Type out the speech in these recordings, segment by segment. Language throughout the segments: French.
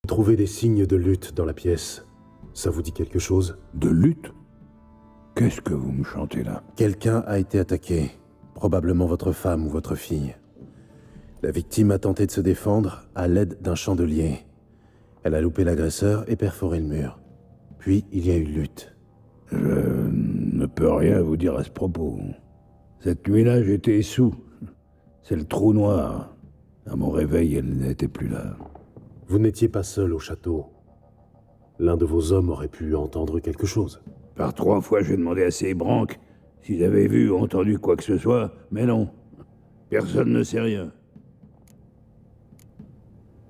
Trouvez des signes de lutte dans la pièce. Ça vous dit quelque chose? De lutte? Qu'est-ce que vous me chantez là? Quelqu'un a été attaqué. Probablement votre femme ou votre fille. La victime a tenté de se défendre à l'aide d'un chandelier. Elle a loupé l'agresseur et perforé le mur. Puis il y a eu lutte. Je ne peux rien vous dire à ce propos. Cette nuit-là, j'étais sous. C'est le trou noir. À mon réveil, elle n'était plus là. Vous n'étiez pas seul au château. L'un de vos hommes aurait pu entendre quelque chose. Par 3 fois, j'ai demandé à ces branques s'ils avaient vu ou entendu quoi que ce soit, mais non. Personne ne sait rien.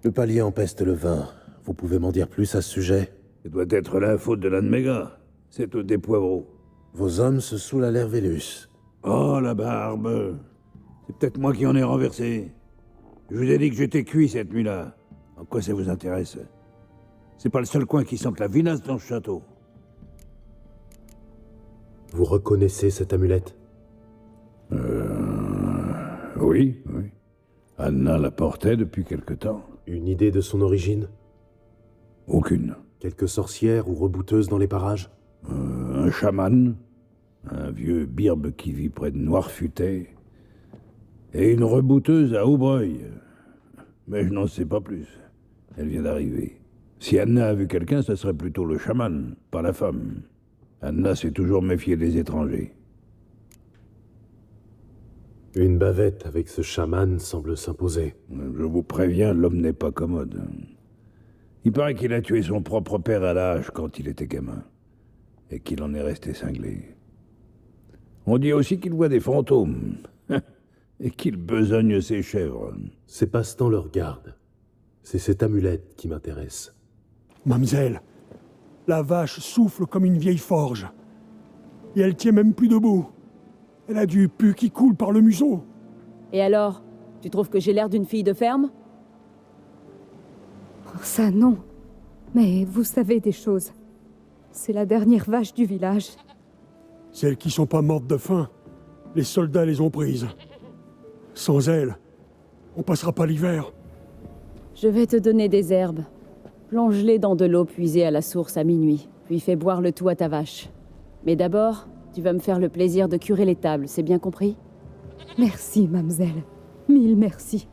Le palier empeste le vin. Vous pouvez m'en dire plus à ce sujet? Ça doit être la faute de l'un de mes gars. C'est tous des poivreaux. Vos hommes se saoulent à l'air Vélus. Oh, la barbe. C'est peut-être moi qui en ai renversé. Je vous ai dit que j'étais cuit cette nuit-là. En quoi ça vous intéresse? C'est pas le seul coin qui sente la vinasse dans ce château. Vous reconnaissez cette amulette? Oui. Anna la portait depuis quelque temps. Une idée de son origine? Aucune. Quelque sorcière ou rebouteuse dans les parages? Un chaman, un vieux birbe qui vit près de Noirfutet, et une rebouteuse à Aubreuil. Mais je n'en sais pas plus. Elle vient d'arriver. Si Anna a vu quelqu'un, ce serait plutôt le chaman, pas la femme. Anna s'est toujours méfiée des étrangers. Une bavette avec ce chaman semble s'imposer. Je vous préviens, l'homme n'est pas commode. Il paraît qu'il a tué son propre père à l'âge quand il était gamin, et qu'il en est resté cinglé. On dit aussi qu'il voit des fantômes, et qu'il besogne ses chèvres. Ces passe-temps leur gardent. C'est cette amulette qui m'intéresse. Mamselle, la vache souffle comme une vieille forge. Et elle tient même plus debout. Elle a du pu qui coule par le museau. Et alors, tu trouves que j'ai l'air d'une fille de ferme? Oh, ça, non. Mais vous savez des choses. C'est la dernière vache du village. Celles qui sont pas mortes de faim, les soldats les ont prises. Sans elles, on passera pas l'hiver. Je vais te donner des herbes. Plonge-les dans de l'eau puisée à la source à minuit, puis fais boire le tout à ta vache. Mais d'abord, tu vas me faire le plaisir de curer les tables, c'est bien compris? Merci, mademoiselle. Mille merci.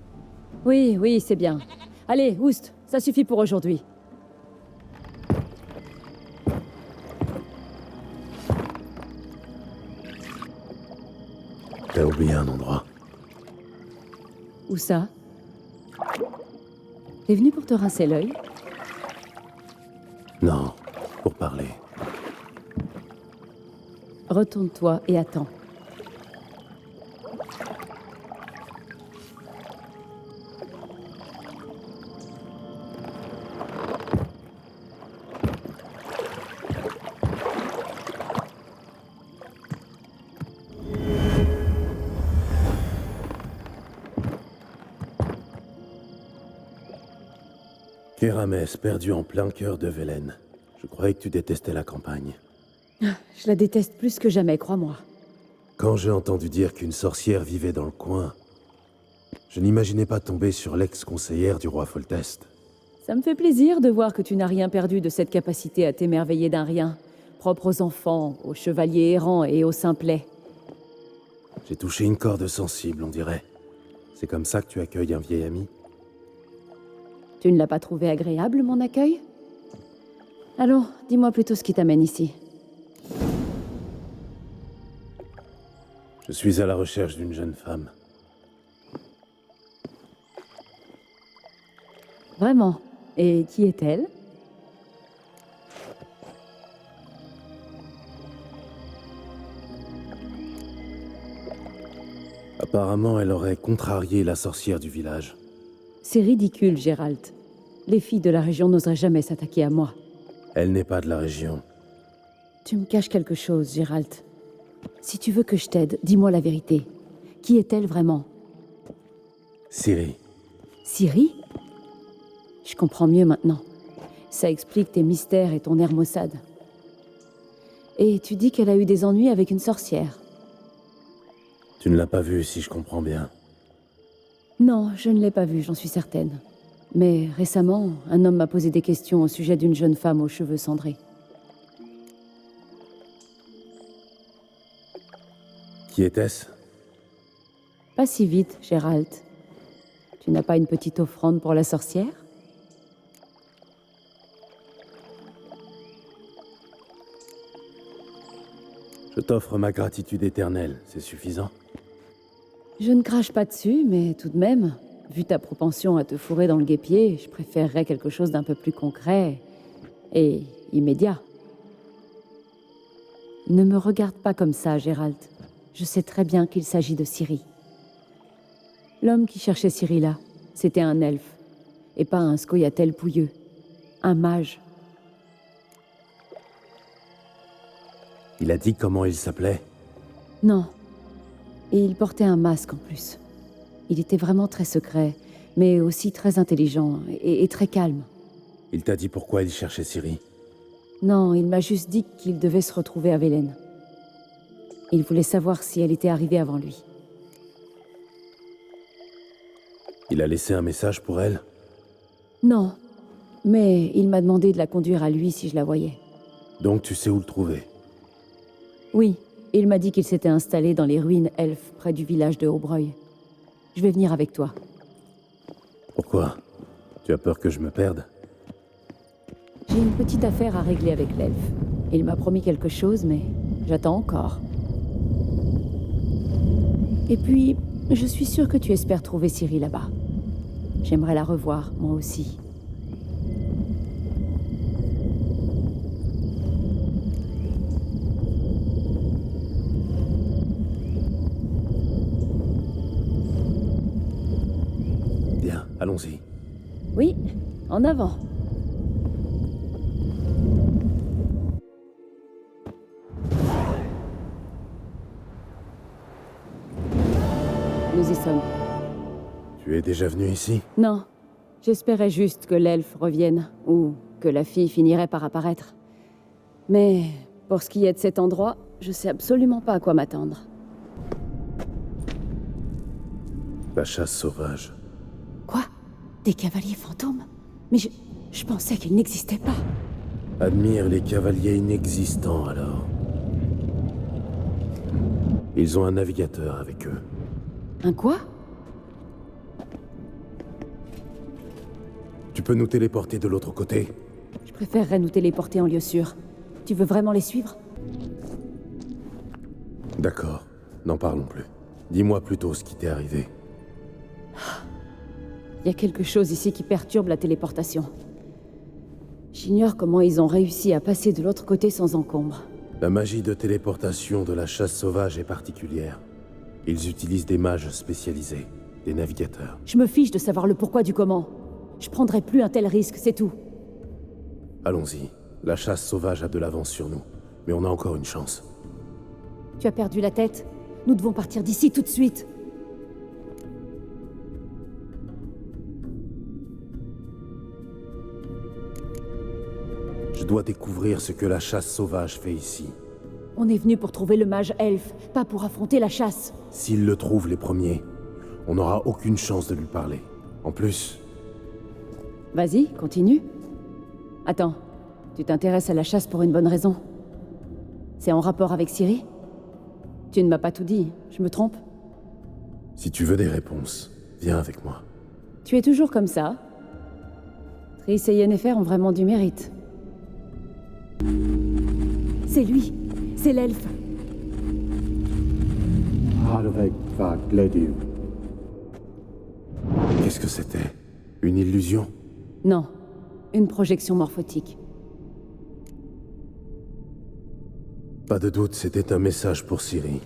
Oui, c'est bien. Allez, oust, ça suffit pour aujourd'hui. T'as oublié un endroit. Où ça? T'es venu pour te rincer l'œil? Non, pour parler. Retourne-toi et attends. Kéramès, perdu en plein cœur de Vélène. Je croyais que tu détestais la campagne. Je la déteste plus que jamais, crois-moi. Quand j'ai entendu dire qu'une sorcière vivait dans le coin, je n'imaginais pas tomber sur l'ex-conseillère du roi Foltest. Ça me fait plaisir de voir que tu n'as rien perdu de cette capacité à t'émerveiller d'un rien, propre aux enfants, aux chevaliers errants et aux simplets. J'ai touché une corde sensible, on dirait. C'est comme ça que tu accueilles un vieil ami? Tu ne l'as pas trouvé agréable, mon accueil? Allons, dis-moi plutôt ce qui t'amène ici. Je suis à la recherche d'une jeune femme. Vraiment? Et qui est-elle? Apparemment, elle aurait contrarié la sorcière du village. C'est ridicule, Gérald. Les filles de la région n'oseraient jamais s'attaquer à moi. Elle n'est pas de la région. Tu me caches quelque chose, Gérald. Si tu veux que je t'aide, dis-moi la vérité. Qui est-elle vraiment? Ciri. Ciri? Je comprends mieux maintenant. Ça explique tes mystères et ton air maussade. Et tu dis qu'elle a eu des ennuis avec une sorcière. Tu ne l'as pas vue, si je comprends bien. Non, je ne l'ai pas vue, j'en suis certaine. Mais récemment, un homme m'a posé des questions au sujet d'une jeune femme aux cheveux cendrés. Qui était-ce? Pas si vite, Gérald. Tu n'as pas une petite offrande pour la sorcière? Je t'offre ma gratitude éternelle, c'est suffisant? Je ne crache pas dessus, mais tout de même, vu ta propension à te fourrer dans le guêpier, je préférerais quelque chose d'un peu plus concret et immédiat. Ne me regarde pas comme ça, Gérald. Je sais très bien qu'il s'agit de Ciri. L'homme qui cherchait Ciri là, c'était un elfe, et pas un scoia'tael pouilleux. Un mage. Il a dit comment il s'appelait? Non. Et il portait un masque en plus. Il était vraiment très secret, mais aussi très intelligent et très calme. Il t'a dit pourquoi il cherchait Ciri? Non, il m'a juste dit qu'il devait se retrouver à Velen. Il voulait savoir si elle était arrivée avant lui. Il a laissé un message pour elle? Non, mais il m'a demandé de la conduire à lui si je la voyais. Donc tu sais où le trouver? Oui, il m'a dit qu'il s'était installé dans les ruines elfes près du village de Aubreuil. Je vais venir avec toi. Pourquoi? Tu as peur que je me perde? J'ai une petite affaire à régler avec l'elfe. Il m'a promis quelque chose, mais j'attends encore. Et puis, je suis sûre que tu espères trouver Ciri là-bas. J'aimerais la revoir, moi aussi. Bien, allons-y. Oui, en avant. Nous y sommes. Tu es déjà venu ici? Non, j'espérais juste que l'elfe revienne, ou que la fille finirait par apparaître. Mais pour ce qui est de cet endroit, je sais absolument pas à quoi m'attendre. La chasse sauvage. Quoi? Des cavaliers fantômes? Mais je pensais qu'ils n'existaient pas. Admire les cavaliers inexistants, alors. Ils ont un navigateur avec eux. Un quoi? Tu peux nous téléporter de l'autre côté? Je préférerais nous téléporter en lieu sûr. Tu veux vraiment les suivre? D'accord, n'en parlons plus. Dis-moi plutôt ce qui t'est arrivé. Il y a quelque chose ici qui perturbe la téléportation. J'ignore comment ils ont réussi à passer de l'autre côté sans encombre. La magie de téléportation de la chasse sauvage est particulière. Ils utilisent des mages spécialisés, des navigateurs. Je me fiche de savoir le pourquoi du comment. Je prendrai plus un tel risque, c'est tout. Allons-y. La chasse sauvage a de l'avance sur nous, mais on a encore une chance. Tu as perdu la tête? Nous devons partir d'ici tout de suite. Je dois découvrir ce que la chasse sauvage fait ici. On est venu pour trouver le mage elfe, pas pour affronter la chasse. S'ils le trouvent les premiers, on n'aura aucune chance de lui parler. En plus, Vas-y, continue. Attends, tu t'intéresses à la chasse pour une bonne raison. C'est en rapport avec Ciri? Tu ne m'as pas tout dit, je me trompe? si tu veux des réponses, viens avec moi. Tu es toujours comme ça. Triss et Yennefer ont vraiment du mérite. C'est lui, c'est l'elfe. Qu'est-ce que c'était? Une illusion? Non, une projection morphotique. Pas de doute, c'était un message pour Ciri.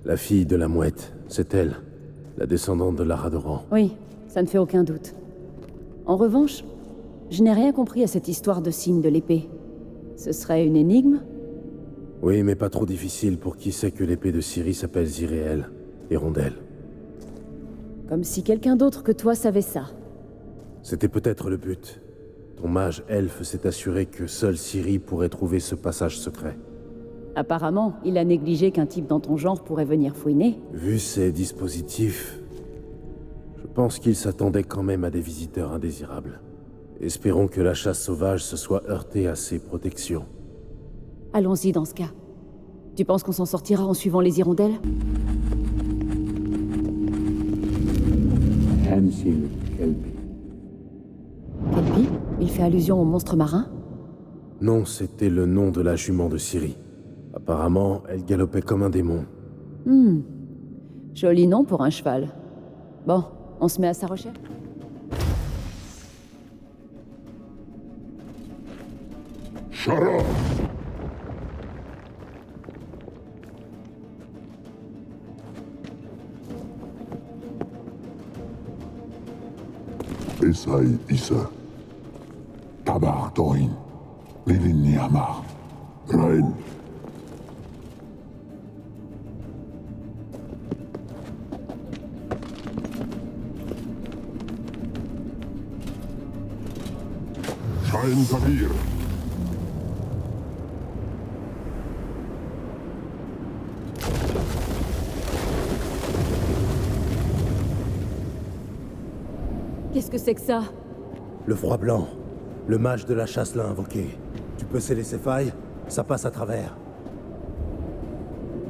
La fille de la mouette, c'est elle, la descendante de Lara Doran. Oui, ça ne fait aucun doute. En revanche, je n'ai rien compris à cette histoire de signe de l'épée. Ce serait une énigme? Oui, mais pas trop difficile pour qui sait que l'épée de Ciri s'appelle Ziréel, Hirondelle. Comme si quelqu'un d'autre que toi savait ça. C'était peut-être le but. Ton mage elfe s'est assuré que seule Ciri pourrait trouver ce passage secret. Apparemment, il a négligé qu'un type dans ton genre pourrait venir fouiner. Vu ces dispositifs, je pense qu'il s'attendait quand même à des visiteurs indésirables. Espérons que la chasse sauvage se soit heurtée à ses protections. Allons-y dans ce cas. Tu penses qu'on s'en sortira en suivant les hirondelles? Hansil Kelpie. Kelpie? Il fait allusion au monstre marin? Non, c'était le nom de la jument de Ciri. Apparemment, elle galopait comme un démon. Joli nom pour un cheval. Bon, on se met à sa recherche? Shara! Esai Issa. Tabar Torin. Lilin Niamar. Rain. Shain Tabir. Qu'est-ce que c'est que ça? Le froid blanc. Le mage de la chasse l'a invoqué. Tu peux sceller ces failles? Ça passe à travers.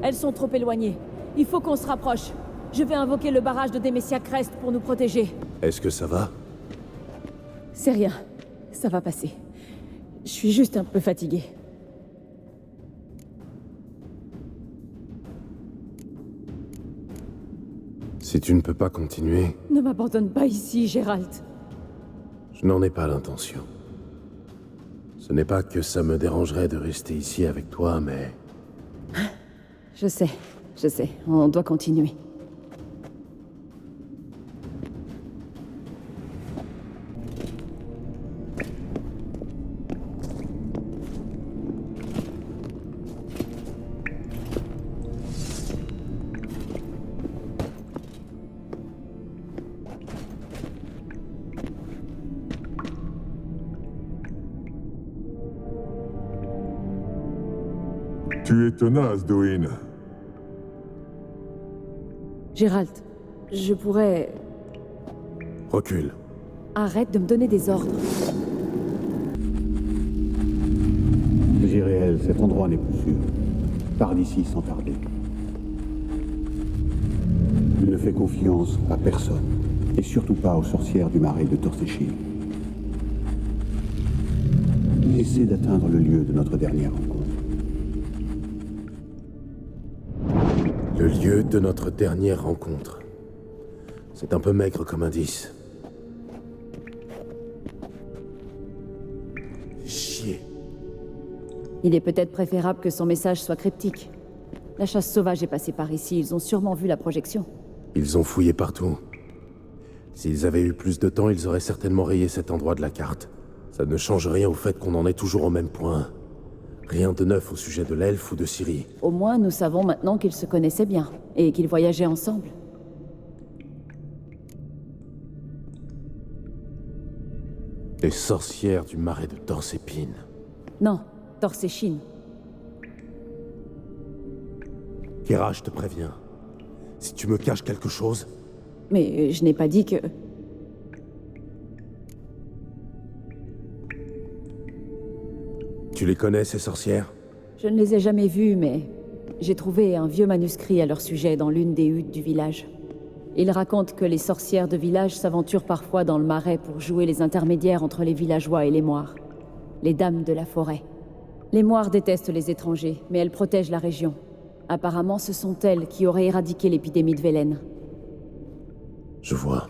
Elles sont trop éloignées. Il faut qu'on se rapproche. Je vais invoquer le barrage de Demesia Crest pour nous protéger. Est-ce que ça va? C'est rien. Ça va passer. Je suis juste un peu fatiguée. Si tu ne peux pas continuer, Ne m'abandonne pas ici, Gérald. je n'en ai pas l'intention. Ce n'est pas que ça me dérangerait de rester ici avec toi, mais... Je sais. On doit continuer. Tu es tenace, Doin. Gérald, je pourrais... Recule. Arrête de me donner des ordres. Zirael, cet endroit n'est plus sûr. Pars d'ici sans tarder. Ne fais confiance à personne. Et surtout pas aux sorcières du marais de Torsechin. Essaie d'atteindre le lieu de notre dernière rencontre. Le lieu de notre dernière rencontre. C'est un peu maigre comme indice. Chier. Il est peut-être préférable que son message soit cryptique. La chasse sauvage est passée par ici, ils ont sûrement vu la projection. Ils ont fouillé partout. S'ils avaient eu plus de temps, ils auraient certainement rayé cet endroit de la carte. Ça ne change rien au fait qu'on en est toujours au même point. Rien de neuf au sujet de l'elfe ou de Ciri. Au moins, nous savons maintenant qu'ils se connaissaient bien, et qu'ils voyageaient ensemble. Les sorcières du marais de Torsépine. Non, Torsechin. Kera, je te préviens. Si tu me caches quelque chose, Mais je n'ai pas dit que... tu les connais, ces sorcières? Je ne les ai jamais vues, mais j'ai trouvé un vieux manuscrit à leur sujet dans l'une des huttes du village. Il raconte que les sorcières de village s'aventurent parfois dans le marais pour jouer les intermédiaires entre les villageois et les moires. Les dames de la forêt. Les moires détestent les étrangers, mais elles protègent la région. Apparemment, ce sont elles qui auraient éradiqué l'épidémie de Velen. Je vois.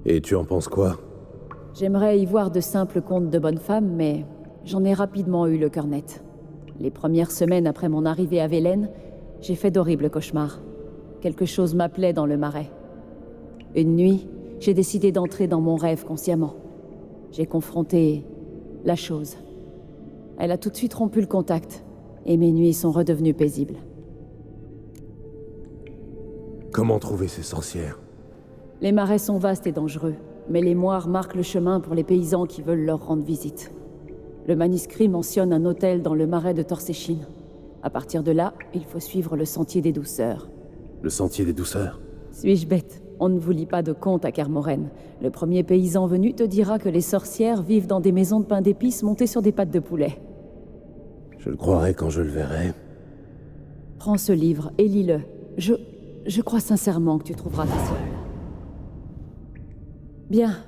Et tu en penses quoi? J'aimerais y voir de simples contes de bonnes femmes, mais j'en ai rapidement eu le cœur net. Les premières semaines après mon arrivée à Velen, j'ai fait d'horribles cauchemars. Quelque chose m'appelait dans le marais. Une nuit, j'ai décidé d'entrer dans mon rêve consciemment. J'ai confronté la chose. Elle a tout de suite rompu le contact, et mes nuits sont redevenues paisibles. Comment trouver ces sorcières? Les marais sont vastes et dangereux, mais les moires marquent le chemin pour les paysans qui veulent leur rendre visite. Le manuscrit mentionne un hôtel dans le marais de Torsechin. À partir de là, il faut suivre le sentier des douceurs. Le sentier des douceurs? Suis-je bête? On ne vous lit pas de contes à Kermoren. Le premier paysan venu te dira que les sorcières vivent dans des maisons de pain d'épices montées sur des pattes de poulet. Je le croirai quand je le verrai. Prends ce livre et lis-le. Je crois sincèrement que tu trouveras ta seule. Bien,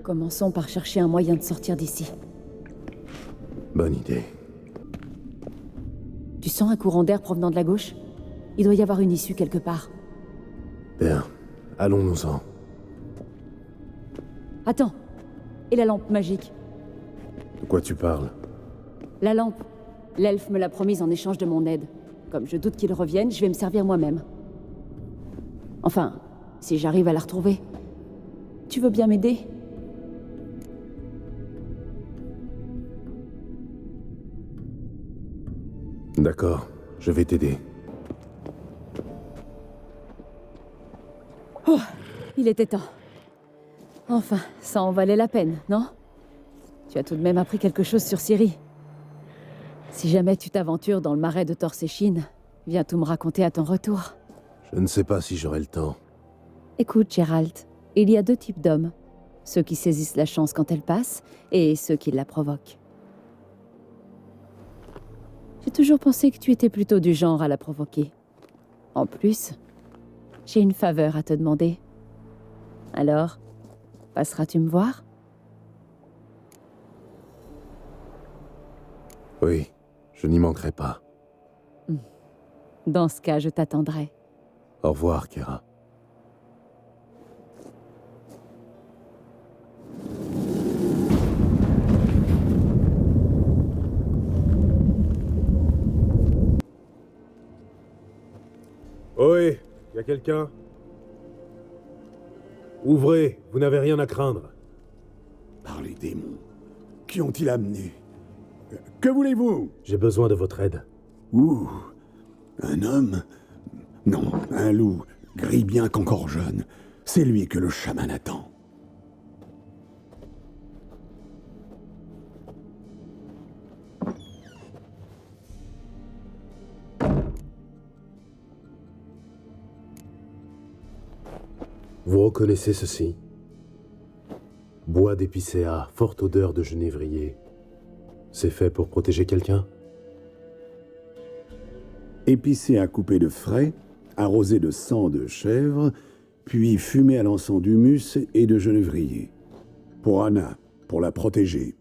commençons par chercher un moyen de sortir d'ici. Bonne idée. Tu sens un courant d'air provenant de la gauche? Il doit y avoir une issue quelque part. Bien, allons-nous-en. Attends! Et la lampe magique? De quoi tu parles? La lampe. L'elfe me l'a promise en échange de mon aide. Comme je doute qu'il revienne, je vais me servir moi-même. Enfin, si j'arrive à la retrouver. Tu veux bien m'aider? D'accord, je vais t'aider. Oh, il était temps. Enfin, ça en valait la peine, non? Tu as tout de même appris quelque chose sur Ciri. Si jamais tu t'aventures dans le marais de Torséchine, viens tout me raconter à ton retour. Je ne sais pas si j'aurai le temps. Écoute, Geralt, il y a deux types d'hommes. Ceux qui saisissent la chance quand elle passe, et ceux qui la provoquent. J'ai toujours pensé que tu étais plutôt du genre à la provoquer. En plus, j'ai une faveur à te demander. Alors, passeras-tu me voir? Oui, je n'y manquerai pas. Dans ce cas, je t'attendrai. Au revoir, Kera. Ohé, y a quelqu'un? Ouvrez, vous n'avez rien à craindre. Par les démons. Qui ont-ils amené? Que voulez-vous? J'ai besoin de votre aide. Ouh, un homme? Non, un loup, gris bien qu'encore jeune. C'est lui que le chaman attend. Vous reconnaissez ceci? Bois d'épicéa, forte odeur de genévrier. C'est fait pour protéger quelqu'un? Épicé à couper de frais, arrosé de sang de chèvre, puis fumé à l'encens d'humus et de genévrier. Pour Anna, pour la protéger.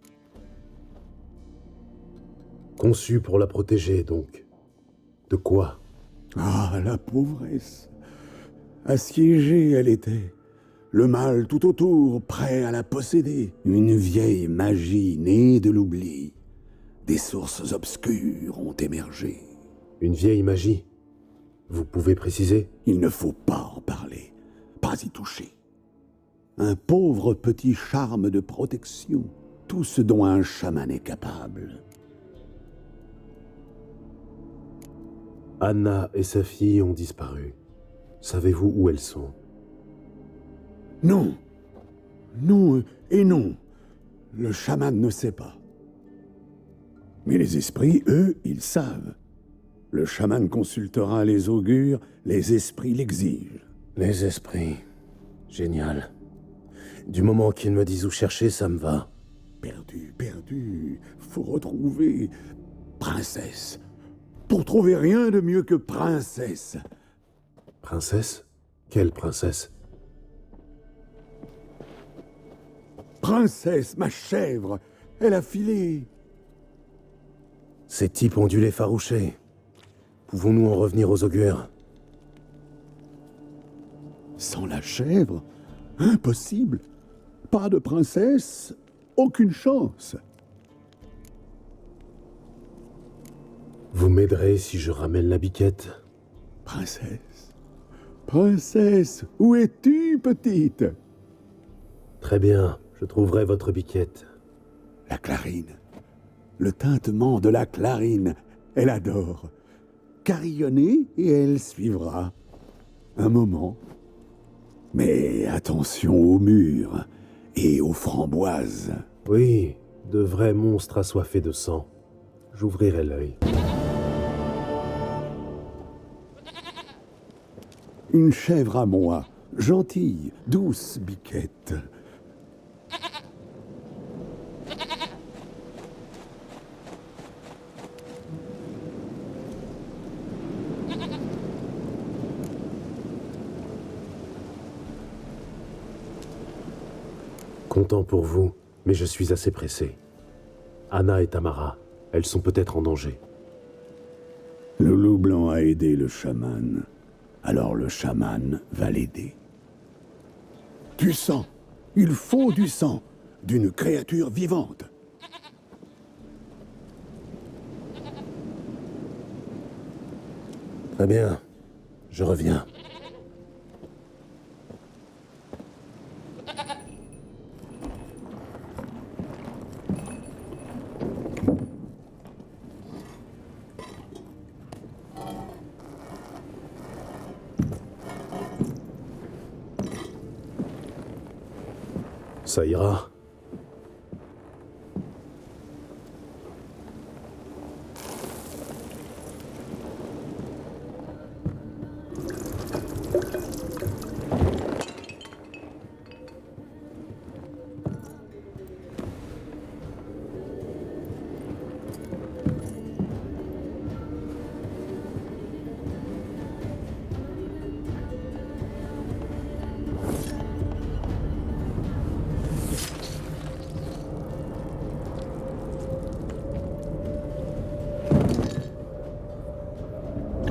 Conçu pour la protéger, donc. De quoi? Ah, la pauvresse. Assiégée, elle était. Le mal tout autour, prêt à la posséder. Une vieille magie née de l'oubli. Des sources obscures ont émergé. Une vieille magie? Vous pouvez préciser? Il ne faut pas en parler, pas y toucher. Un pauvre petit charme de protection, tout ce dont un chaman est capable. Anna et sa fille ont disparu. Savez-vous où elles sont? Non, non et non. Le chaman ne sait pas. Mais les esprits, eux, ils savent. Le chaman consultera les augures, les esprits l'exigent. Les esprits. Génial. Du moment qu'ils me disent où chercher, ça me va. Perdu, perdu. Faut retrouver... Princesse. Pour trouver rien de mieux que princesse. Princesse? Quelle princesse? Princesse, ma chèvre. Elle a filé. Ces types ont dû les faroucher. Pouvons-nous en revenir aux augures? Sans la chèvre? Impossible. Pas de princesse, aucune chance. Vous m'aiderez si je ramène la biquette? Princesse, princesse, où es-tu, petite? Très bien, je trouverai votre biquette. La clarine. Le tintement de la clarine. Elle adore. Carillonner et elle suivra. Un moment. Mais attention aux murs et aux framboises. Oui, de vrais monstres assoiffés de sang. J'ouvrirai l'œil. Une chèvre à moi, Gentille, douce biquette. Content pour vous, mais je suis assez pressé. Anna et Tamara, elles sont peut-être en danger. Le loup blanc a aidé le chaman. Alors le chaman va l'aider. Du sang. Il faut du sang. D'une créature vivante. Très bien. Je reviens. Ça ira.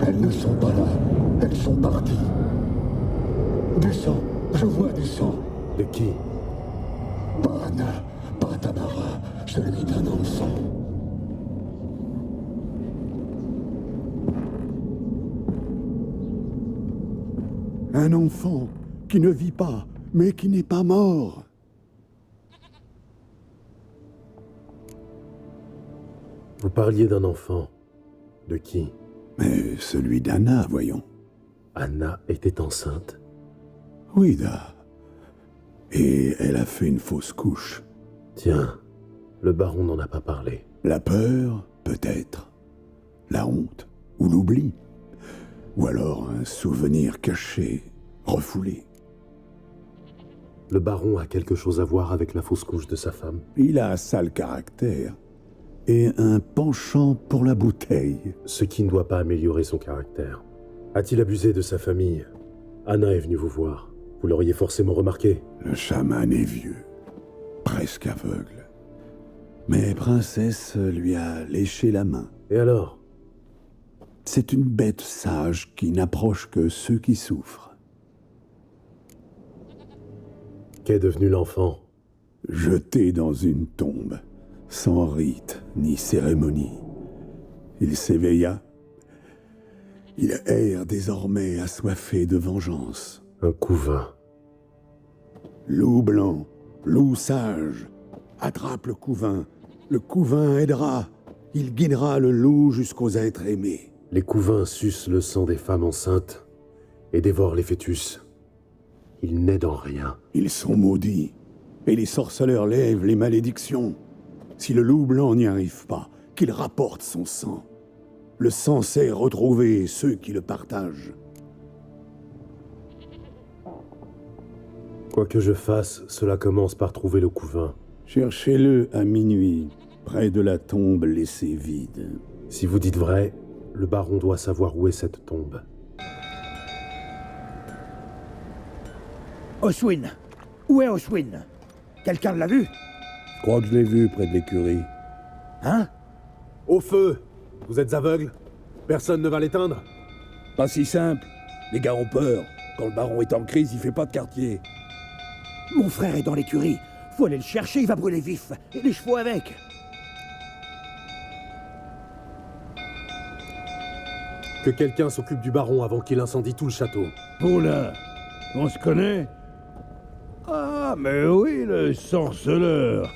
Elles ne sont pas là. Elles sont parties. Du sang. Je vois du sang. De qui? Pas Anna, pas Tamara, celui d'un enfant. Un enfant qui ne vit pas, mais qui n'est pas mort. Vous parliez d'un enfant. De qui? Mais celui d'Anna, voyons. Anna était enceinte? Oui, Da. Et elle a fait une fausse couche. Tiens, le baron n'en a pas parlé. La peur, peut-être. La honte, ou l'oubli. Ou alors un souvenir caché, refoulé. Le baron a quelque chose à voir avec la fausse couche de sa femme? Il a un sale caractère. Et un penchant pour la bouteille. Ce qui ne doit pas améliorer son caractère. A-t-il abusé de sa famille? Anna est venue vous voir. Vous l'auriez forcément remarqué. Le chaman est vieux, presque aveugle. Mais Princesse lui a léché la main. Et alors? C'est une bête sage qui n'approche que ceux qui souffrent. Qu'est devenu l'enfant? Jeté dans une tombe, sans rite ni cérémonie. Il s'éveilla. Il erre désormais assoiffé de vengeance. Un couvain. Loup blanc, loup sage, attrape le couvain aidera, il guidera le loup jusqu'aux êtres aimés. Les couvains sucent le sang des femmes enceintes et dévorent les fœtus. Ils n'aident en rien. Ils sont maudits, et les sorceleurs lèvent les malédictions. Si le loup blanc n'y arrive pas, qu'il rapporte son sang. Le sang sait retrouver ceux qui le partagent. Quoi que je fasse, cela commence par trouver le couvain. Cherchez-le à minuit, près de la tombe laissée vide. Si vous dites vrai, le baron doit savoir où est cette tombe. Oswin. Où est Oswin? Quelqu'un l'a vu? Je crois que je l'ai vu près de l'écurie. Hein? Au feu! Vous êtes aveugle? Personne ne va l'éteindre? Pas si simple. Les gars ont peur. Quand le baron est en crise, il fait pas de quartier. Mon frère est dans l'écurie. Faut aller le chercher, il va brûler vif. Et les chevaux avec. Que quelqu'un s'occupe du baron avant qu'il incendie tout le château. Paulin, on se connaît? Ah, mais oui, le sorceleur.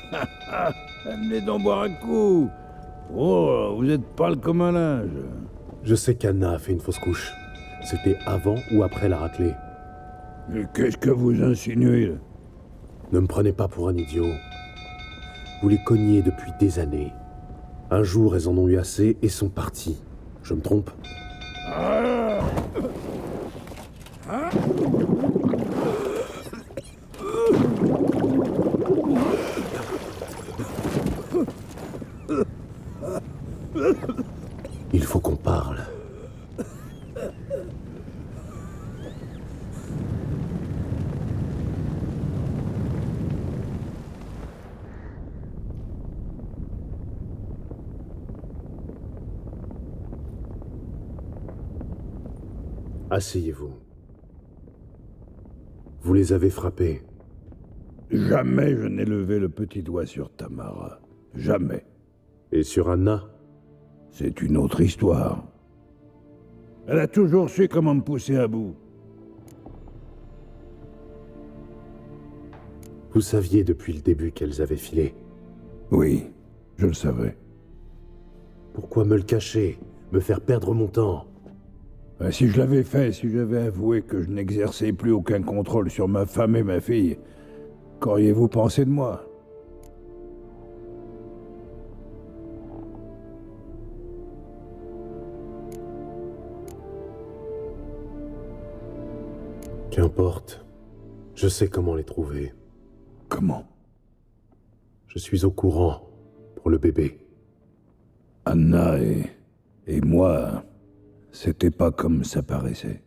Amenez donc boire un coup. Oh, vous êtes pâle comme un linge. Je sais qu'Anna a fait une fausse couche. C'était avant ou après la raclée. Mais qu'est-ce que vous insinuez, là? Ne me prenez pas pour un idiot. Vous les cognez depuis des années. Un jour, elles en ont eu assez et sont parties. Je me trompe? Asseyez-vous. Vous les avez frappés. Jamais je n'ai levé le petit doigt sur Tamara. Jamais. Et sur Anna? C'est une autre histoire. Elle a toujours su comment me pousser à bout. Vous saviez depuis le début qu'elles avaient filé. Oui, je le savais. Pourquoi me le cacher? Me faire perdre mon temps? Si je l'avais fait, si j'avais avoué que je n'exerçais plus aucun contrôle sur ma femme et ma fille, qu'auriez-vous pensé de moi? Qu'importe. Je sais comment les trouver. Comment? Je suis au courant pour le bébé. Anna et moi, c'était pas comme ça paraissait.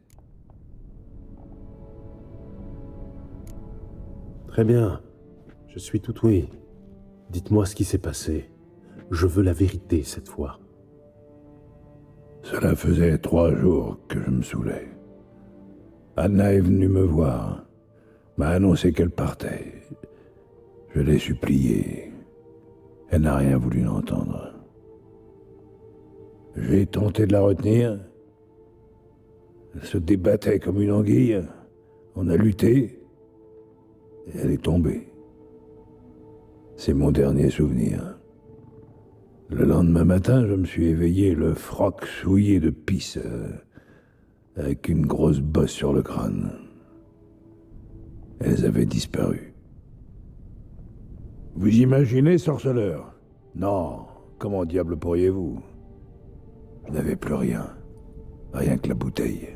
Très bien. Je suis tout oui. Dites-moi ce qui s'est passé. Je veux la vérité cette fois. Cela faisait 3 jours que je me saoulais. Anna est venue me voir, m'a annoncé qu'elle partait. Je l'ai suppliée. Elle n'a rien voulu entendre. J'ai tenté de la retenir. Elle se débattait comme une anguille. On a lutté. Et elle est tombée. C'est mon dernier souvenir. Le lendemain matin, je me suis éveillé, le froc souillé de pisse, avec une grosse bosse sur le crâne. Elles avaient disparu. Vous imaginez, sorceleur? Non, comment diable pourriez-vous? Je n'avais plus rien. Rien que la bouteille.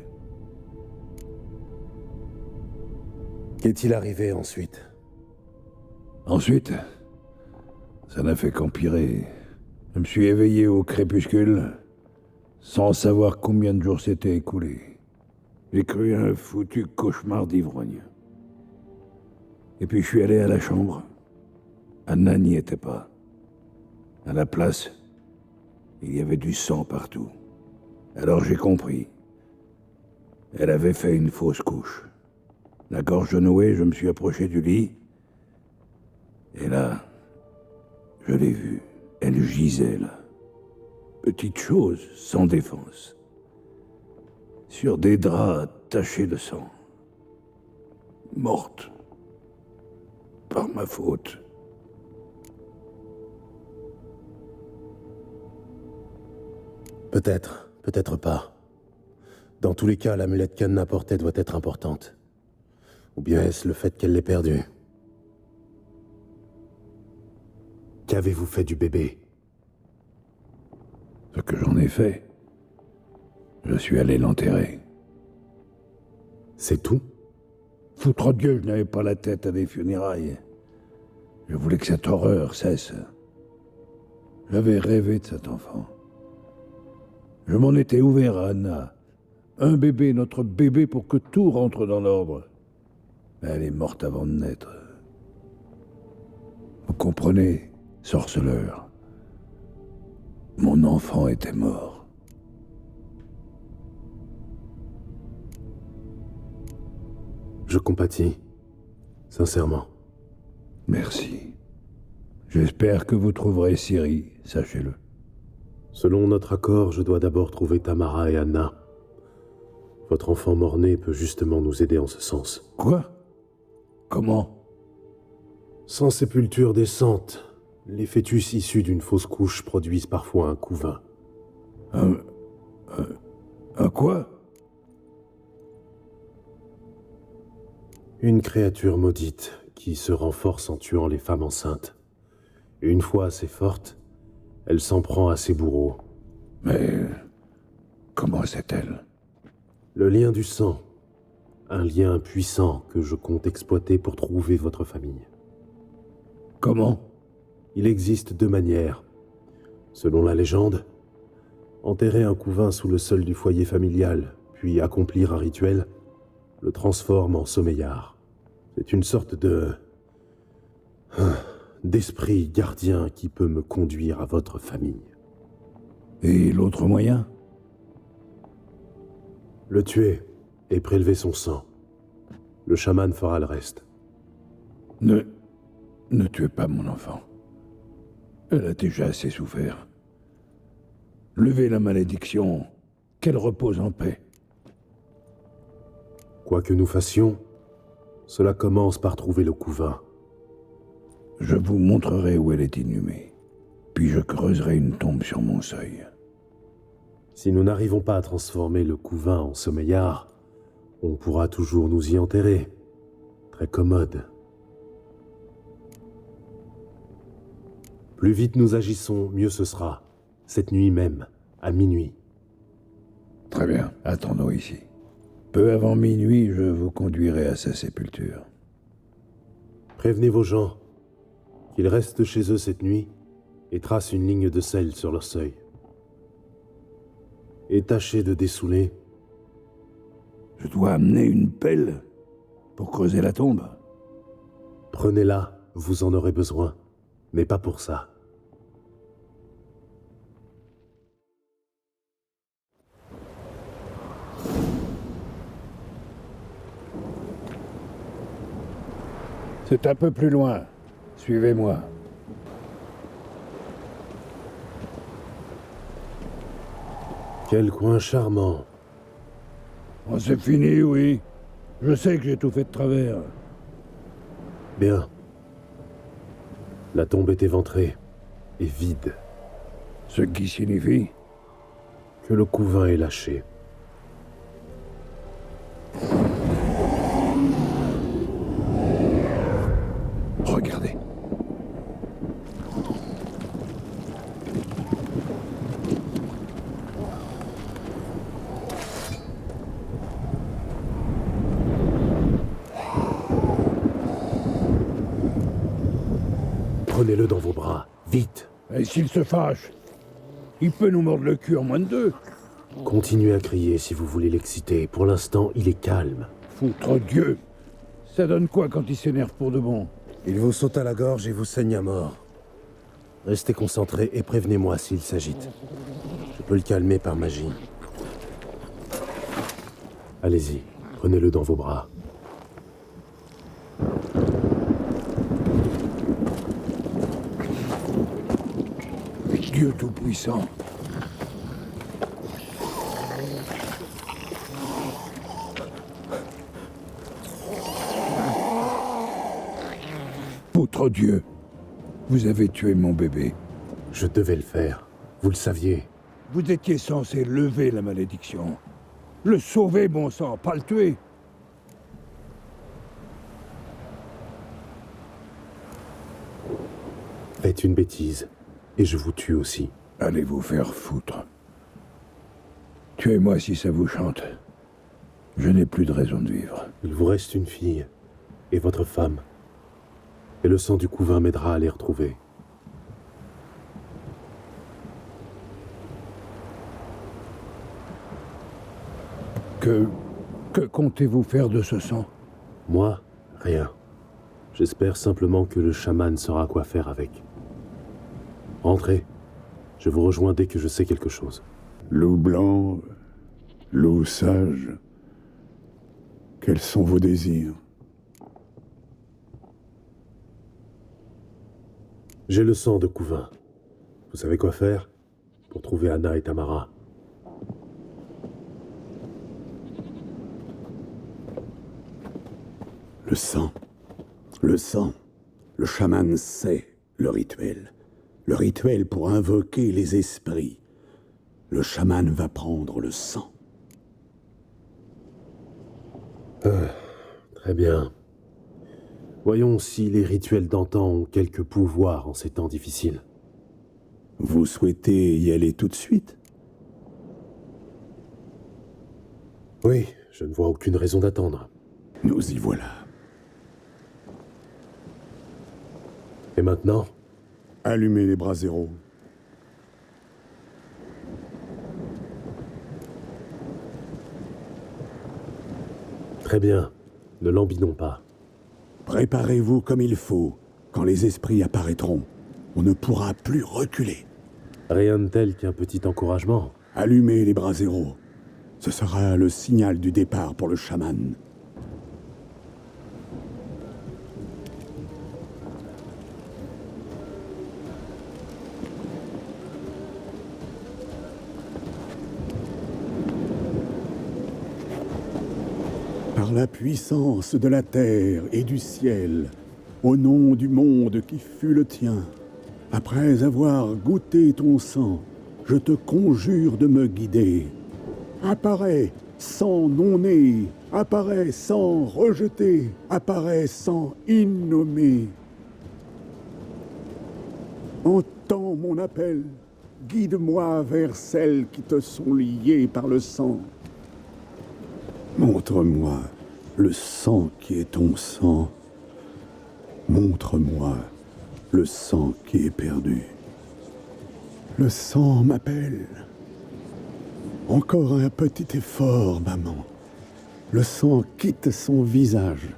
Qu'est-il arrivé ensuite? Ensuite, ça n'a fait qu'empirer. Je me suis éveillé au crépuscule, sans savoir combien de jours s'étaient écoulés. J'ai cru un foutu cauchemar d'ivrogne. Et puis je suis allé à la chambre. Anna n'y était pas. À la place, il y avait du sang partout. Alors j'ai compris. Elle avait fait une fausse couche. La gorge nouée, je me suis approché du lit. Et là, je l'ai vue. Elle gisait là. Petite chose, sans défense. Sur des draps tachés de sang. Morte. Par ma faute. Peut-être, peut-être pas. Dans tous les cas, l'amulette qu'Anna portait doit être importante. Ou bien est-ce le fait qu'elle l'ait perdue? Qu'avez-vous fait du bébé? Ce que j'en ai fait, je suis allé l'enterrer. C'est tout? Foutre Dieu, je n'avais pas la tête à des funérailles. Je voulais que cette horreur cesse. J'avais rêvé de cet enfant. Je m'en étais ouvert à Anna. Un bébé, notre bébé, pour que tout rentre dans l'ordre. Mais elle est morte avant de naître. Vous comprenez, sorceleur? Mon enfant était mort. Je compatis. Sincèrement. Merci. J'espère que vous trouverez Ciri, sachez-le. Selon notre accord, je dois d'abord trouver Tamara et Anna. Votre enfant mort-né peut justement nous aider en ce sens. Quoi? Comment? Sans sépulture décente, les fœtus issus d'une fausse couche produisent parfois un couvain. Un quoi? Une créature maudite qui se renforce en tuant les femmes enceintes. Une fois assez forte, elle s'en prend à ses bourreaux. Mais comment c'est-elle? Le lien du sang. Un lien puissant que je compte exploiter pour trouver votre famille. Comment? Il existe 2 manières. Selon la légende, enterrer un couvain sous le sol du foyer familial, puis accomplir un rituel, le transforme en sommeillard. C'est une sorte d'esprit gardien qui peut me conduire à votre famille. Et l'autre moyen? Le tuer, et prélevez son sang. Le chaman fera le reste. Ne tuez pas mon enfant. Elle a déjà assez souffert. Levez la malédiction, qu'elle repose en paix. Quoi que nous fassions, cela commence par trouver le couvain. Je vous montrerai où elle est inhumée, puis je creuserai une tombe sur mon seuil. Si nous n'arrivons pas à transformer le couvain en sommeillard, on pourra toujours nous y enterrer. Très commode. Plus vite nous agissons, mieux ce sera. Cette nuit même, à minuit. Très bien, attendons ici. Peu avant minuit, je vous conduirai à sa sépulture. Prévenez vos gens qu'ils restent chez eux cette nuit et tracent une ligne de sel sur leur seuil. Et tâchez de dessouler. Je dois amener une pelle pour creuser la tombe. Prenez-la, vous en aurez besoin, mais pas pour ça. C'est un peu plus loin. Suivez-moi. Quel coin charmant. Oh, c'est fini, oui. Je sais que j'ai tout fait de travers. Bien. La tombe est éventrée et vide. Ce qui signifie que le couvain est lâché. Regardez. Prenez-le dans vos bras, vite. Et s'il se fâche, il peut nous mordre le cul en moins de 2. Continuez à crier si vous voulez l'exciter. Pour l'instant, il est calme. Foutre Dieu. Ça donne quoi quand il s'énerve pour de bon? Il vous saute à la gorge et vous saigne à mort. Restez concentrés et prévenez-moi s'il s'agite. Je peux le calmer par magie. Allez-y, prenez-le dans vos bras. Dieu Tout-Puissant. Votre Dieu, vous avez tué mon bébé. Je devais le faire. Vous le saviez. Vous étiez censé lever la malédiction. Le sauver, bon sang, pas le tuer. Faites une bêtise, et je vous tue aussi. Allez vous faire foutre. Tuez-moi si ça vous chante. Je n'ai plus de raison de vivre. Il vous reste une fille, et votre femme. Et le sang du couvain m'aidera à les retrouver. Que comptez-vous faire de ce sang? Moi, rien. J'espère simplement que le chaman saura quoi faire avec. Rentrez. Je vous rejoins dès que je sais quelque chose. Loup blanc, loup sage, quels sont vos désirs? J'ai le sang de couvain. Vous savez quoi faire pour trouver Anna et Tamara? Le sang. Le sang. Le chaman sait le rituel. Le rituel pour invoquer les esprits. Le chaman va prendre le sang. Très bien. Voyons si les rituels d'antan ont quelque pouvoir en ces temps difficiles. Vous souhaitez y aller tout de suite? Oui, je ne vois aucune raison d'attendre. Nous y voilà. Et maintenant? Allumez les braséros. Très bien. Ne l'embinons pas. Préparez-vous comme il faut. Quand les esprits apparaîtront, on ne pourra plus reculer. Rien de tel qu'un petit encouragement. Allumez les braséros. Ce sera le signal du départ pour le chaman. Par la puissance de la terre et du ciel, au nom du monde qui fut le tien, après avoir goûté ton sang, je te conjure de me guider. Apparais sans non-né, apparais sans rejeter, apparais sans innommer. Entends mon appel, guide-moi vers celles qui te sont liées par le sang. Montre-moi le sang qui est ton sang. Montre-moi le sang qui est perdu. Le sang m'appelle. Encore un petit effort, maman. Le sang quitte son visage.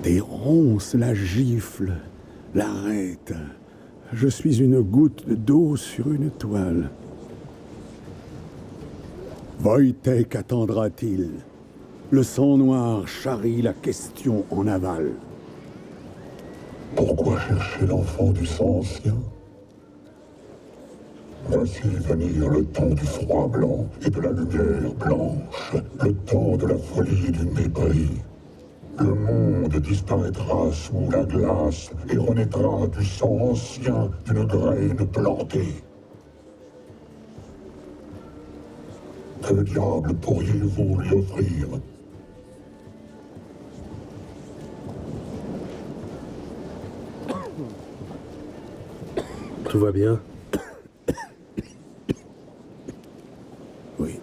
Des ronces la giflent, l'arrêtent. Je suis une goutte d'eau sur une toile. Wojtek attendra-t-il? Le sang noir charrie la question en aval. Pourquoi chercher l'enfant du sang ancien? Voici venir le temps du froid blanc et de la lumière blanche, le temps de la folie et du mépris. Le monde disparaîtra sous la glace et renaîtra du sang ancien d'une graine plantée. Que diable pourriez-vous lui offrir? Tout va bien? Oui.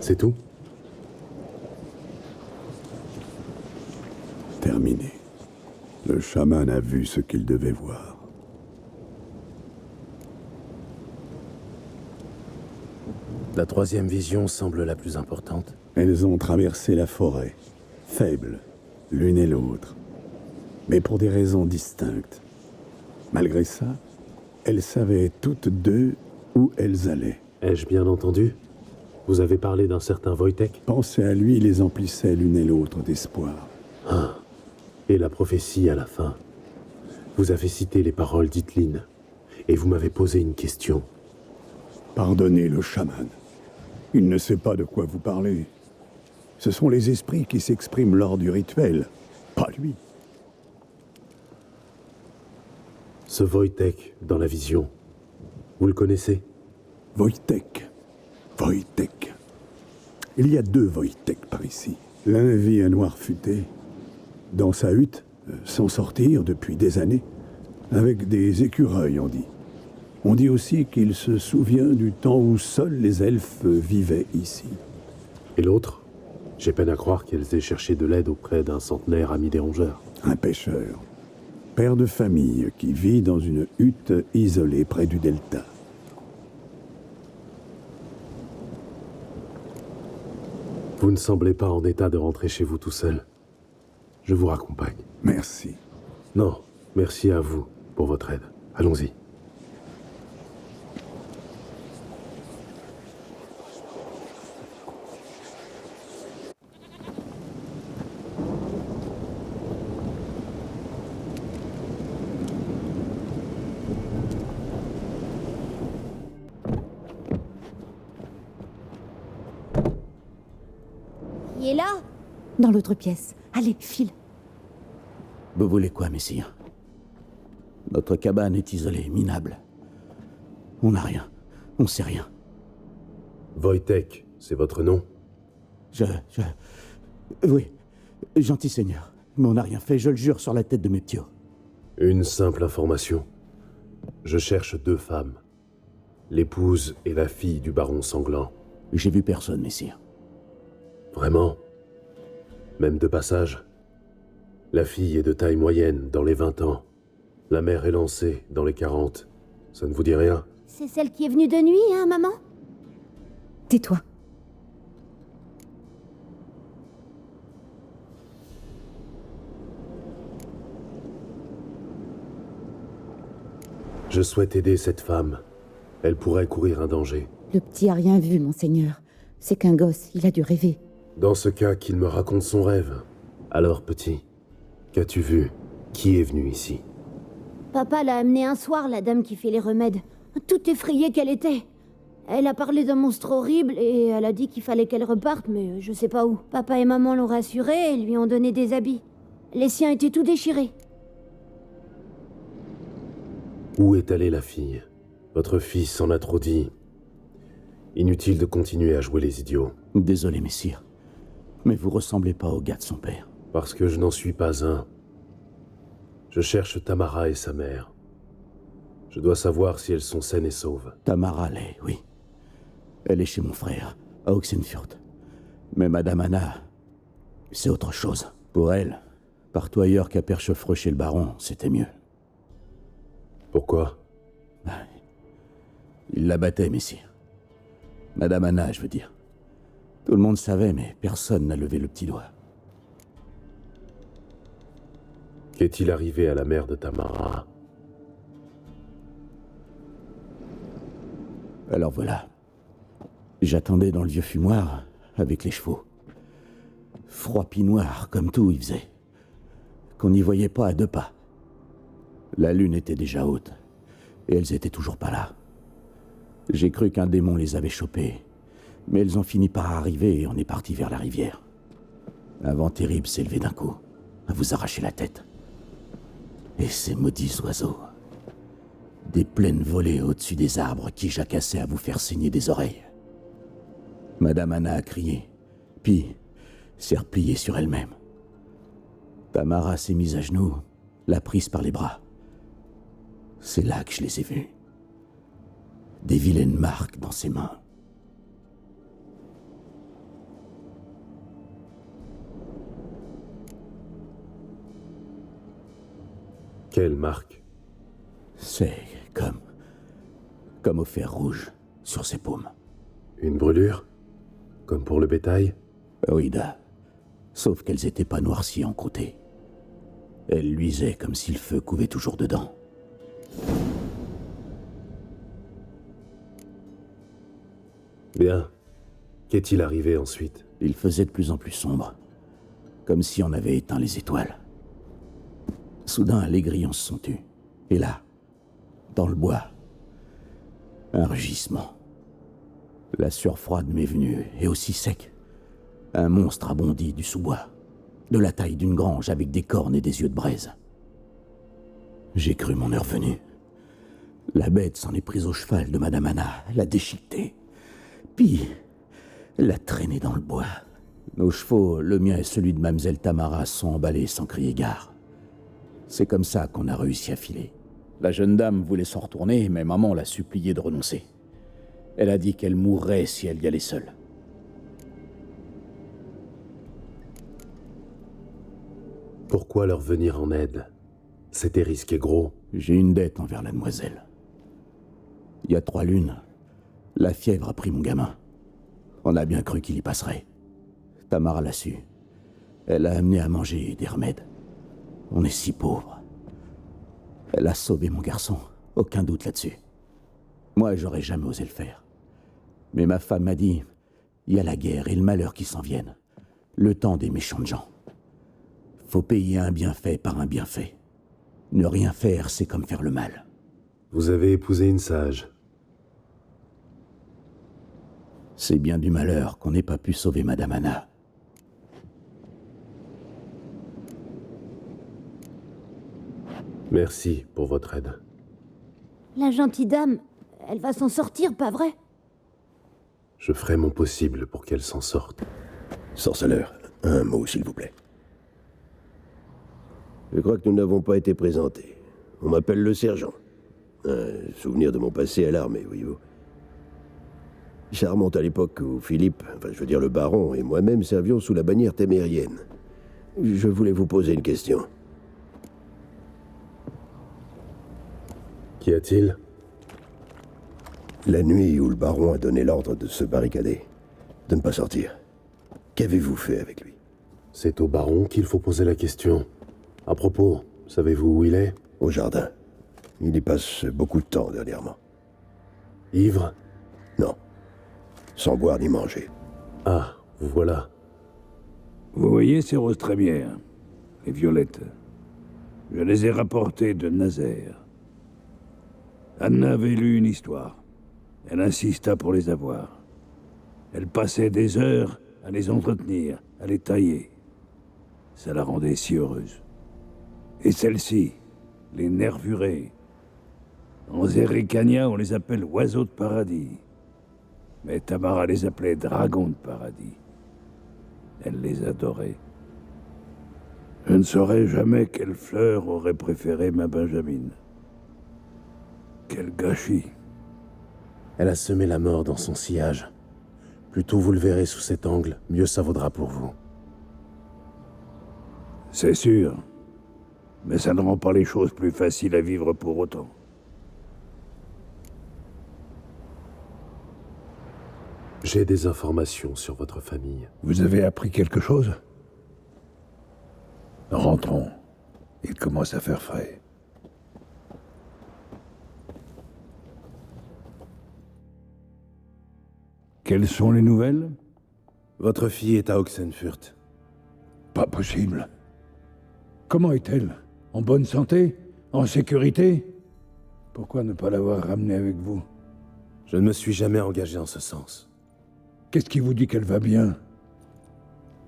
C'est tout? Terminé. Le chaman a vu ce qu'il devait voir. La troisième vision semble la plus importante. Elles ont traversé la forêt, faibles, l'une et l'autre, mais pour des raisons distinctes. Malgré ça, elles savaient toutes deux où elles allaient. Ai-je bien entendu? Vous avez parlé d'un certain Wojtek? Penser à lui les emplissait l'une et l'autre d'espoir. Ah. Et la prophétie à la fin. Vous avez cité les paroles d'Itlin, et vous m'avez posé une question. Pardonnez le chaman. Il ne sait pas de quoi vous parlez. Ce sont les esprits qui s'expriment lors du rituel, pas lui. Ce Wojtek, dans la vision, vous le connaissez? Wojtek. Wojtek. Il y a deux Wojtek par ici. L'un vit à Noirfuté, dans sa hutte, sans sortir depuis des années, avec des écureuils, on dit. On dit aussi qu'il se souvient du temps où seuls les elfes vivaient ici. Et l'autre? J'ai peine à croire qu'elles aient cherché de l'aide auprès d'un centenaire ami des rongeurs. Un pêcheur, père de famille, qui vit dans une hutte isolée près du delta. Vous ne semblez pas en état de rentrer chez vous tout seul. Je vous raccompagne. Merci. Non, merci à vous pour votre aide. Allons-y. Il est là? Dans l'autre pièce. Allez, file. Vous voulez quoi, messire? Notre cabane est isolée, minable. On n'a rien. On sait rien. Wojtek, c'est votre nom? Oui, gentil seigneur. Mais on n'a rien fait, je le jure sur la tête de mes ptios. Une simple information. Je cherche deux femmes. L'épouse et la fille du baron sanglant. J'ai vu personne, messire. Vraiment? Même de passage? La fille est de taille moyenne, dans les 20 ans. La mère est lancée, dans les 40. Ça ne vous dit rien? C'est celle qui est venue de nuit, hein, maman? Tais-toi. Je souhaite aider cette femme, Elle pourrait courir un danger. Le petit a rien vu, monseigneur. C'est qu'un gosse, il a dû rêver. Dans ce cas, qu'il me raconte son rêve. Alors, petit, qu'as-tu vu? Qui est venu ici? Papa l'a amenée un soir, la dame qui fait les remèdes. Toute effrayée qu'elle était. Elle a parlé d'un monstre horrible et elle a dit qu'il fallait qu'elle reparte, mais je sais pas où. Papa et maman l'ont rassurée et lui ont donné des habits. Les siens étaient tout déchirés. Où est allée la fille? Votre fils en a trop dit. Inutile de continuer à jouer les idiots. Désolé, messire, mais vous ressemblez pas au gars de son père. Parce que je n'en suis pas un. Je cherche Tamara et sa mère. Je dois savoir si elles sont saines et sauves. Tamara l'est, oui. Elle est chez mon frère, à Oxenfurt. Mais Madame Anna, c'est autre chose. Pour elle, partout ailleurs qu'à Perchefreux chez le baron, c'était mieux. Pourquoi? Il la battait, messire. Madame Anna, je veux dire. Tout le monde savait, mais personne n'a levé le petit doigt. Qu'est-il arrivé à la mère de Tamara? Alors voilà. J'attendais dans le vieux fumoir, avec les chevaux. Froid pis noir, comme tout, il faisait. Qu'on n'y voyait pas à 2 pas. La lune était déjà haute, et elles étaient toujours pas là. J'ai cru qu'un démon les avait chopées, mais elles ont fini par arriver et on est parti vers la rivière. Un vent terrible s'est levé d'un coup, à vous arracher la tête. Et ces maudits oiseaux. Des plaines volées au-dessus des arbres qui jacassaient à vous faire saigner des oreilles. Madame Anna a crié, puis s'est repliée sur elle-même. Tamara s'est mise à genoux, l'a prise par les bras. C'est là que je les ai vus. Des vilaines marques dans ses mains. Quelle marque? C'est comme au fer rouge sur ses paumes. Une brûlure? Comme pour le bétail? Oui, sauf qu'elles étaient pas noircies en croûté. Elles luisaient comme si le feu couvait toujours dedans. Bien. Qu'est-il arrivé ensuite? Il faisait de plus en plus sombre, comme si on avait éteint les étoiles. Soudain, les grillons se sont tus. Et là, dans le bois, un rugissement. La sueur froide m'est venue, et aussi sec. Un monstre a bondi du sous-bois, de la taille d'une grange avec des cornes et des yeux de braise. J'ai cru mon heure venue. La bête s'en est prise au cheval de Madame Anna, l'a déchiquetée, puis l'a traîné dans le bois. Nos chevaux, le mien et celui de Mademoiselle Tamara, sont emballés sans crier gare. C'est comme ça qu'on a réussi à filer. La jeune dame voulait s'en retourner, mais maman l'a suppliée de renoncer. Elle a dit qu'elle mourrait si elle y allait seule. Pourquoi leur venir en aide? C'était risqué gros. J'ai une dette envers la demoiselle. Il y a 3 lunes, la fièvre a pris mon gamin. On a bien cru qu'il y passerait. Tamara l'a su. Elle a amené à manger et des remèdes. On est si pauvres. Elle a sauvé mon garçon, aucun doute là-dessus. Moi, j'aurais jamais osé le faire. Mais ma femme m'a dit, il y a la guerre et le malheur qui s'en viennent. Le temps des méchants de gens. Faut payer un bienfait par un bienfait. Ne rien faire, c'est comme faire le mal. Vous avez épousé une sage. C'est bien du malheur qu'on n'ait pas pu sauver Madame Anna. Merci pour votre aide. La gentille dame, elle va s'en sortir, pas vrai? Je ferai mon possible pour qu'elle s'en sorte. Sorceleur, un mot, s'il vous plaît. Je crois que nous n'avons pas été présentés. On m'appelle le sergent. Un souvenir de mon passé à l'armée, voyez-vous. Ça remonte à l'époque où Philippe, enfin je veux dire le baron, et moi-même servions sous la bannière témérienne. Je voulais vous poser une question. Qu'y a-t-il? La nuit où le baron a donné l'ordre de se barricader, de ne pas sortir, qu'avez-vous fait avec lui? C'est au baron qu'il faut poser la question. À propos, savez-vous où il est? Au jardin. Il y passe beaucoup de temps dernièrement. Ivre? Non. Sans boire ni manger. Ah, vous voilà. Vous voyez ces roses trémières, les violettes. Je les ai rapportées de Nazaire. Anna avait lu une histoire. Elle insista pour les avoir. Elle passait des heures à les entretenir, à les tailler. Ça la rendait si heureuse. Et celles-ci, les nervurées. En Zerrikania, on les appelle oiseaux de paradis. Mais Tamara les appelait dragons de paradis. Elle les adorait. Je ne saurais jamais quelle fleur aurait préféré ma Benjamine. Quel gâchis. Elle a semé la mort dans son sillage. Plus tôt vous le verrez sous cet angle, mieux ça vaudra pour vous. C'est sûr. Mais ça ne rend pas les choses plus faciles à vivre pour autant. J'ai des informations sur votre famille. Vous avez appris quelque chose? Rentrons. Il commence à faire frais. Quelles sont les nouvelles? Votre fille est à Oxenfurt. Pas possible. Comment est-elle? En bonne santé? En sécurité? Pourquoi ne pas l'avoir ramenée avec vous? Je ne me suis jamais engagé en ce sens. Qu'est-ce qui vous dit qu'elle va bien?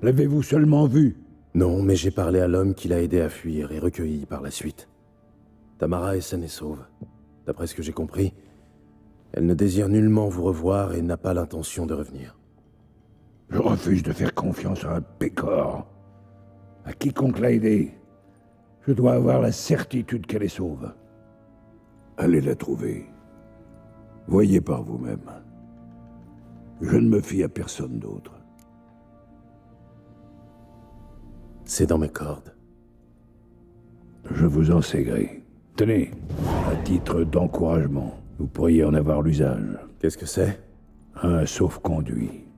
L'avez-vous seulement vue? Non, mais j'ai parlé à l'homme qui l'a aidé à fuir et recueilli par la suite. Tamara est saine et sauve. D'après ce que j'ai compris, elle ne désire nullement vous revoir et n'a pas l'intention de revenir. Je refuse de faire confiance à un pécor. À quiconque l'a aidée. Je dois avoir la certitude qu'elle est sauve. Allez la trouver. Voyez par vous-même. Je ne me fie à personne d'autre. C'est dans mes cordes. Je vous en sais gré. Tenez, à titre d'encouragement, vous pourriez en avoir l'usage. Qu'est-ce que c'est? Un sauf-conduit.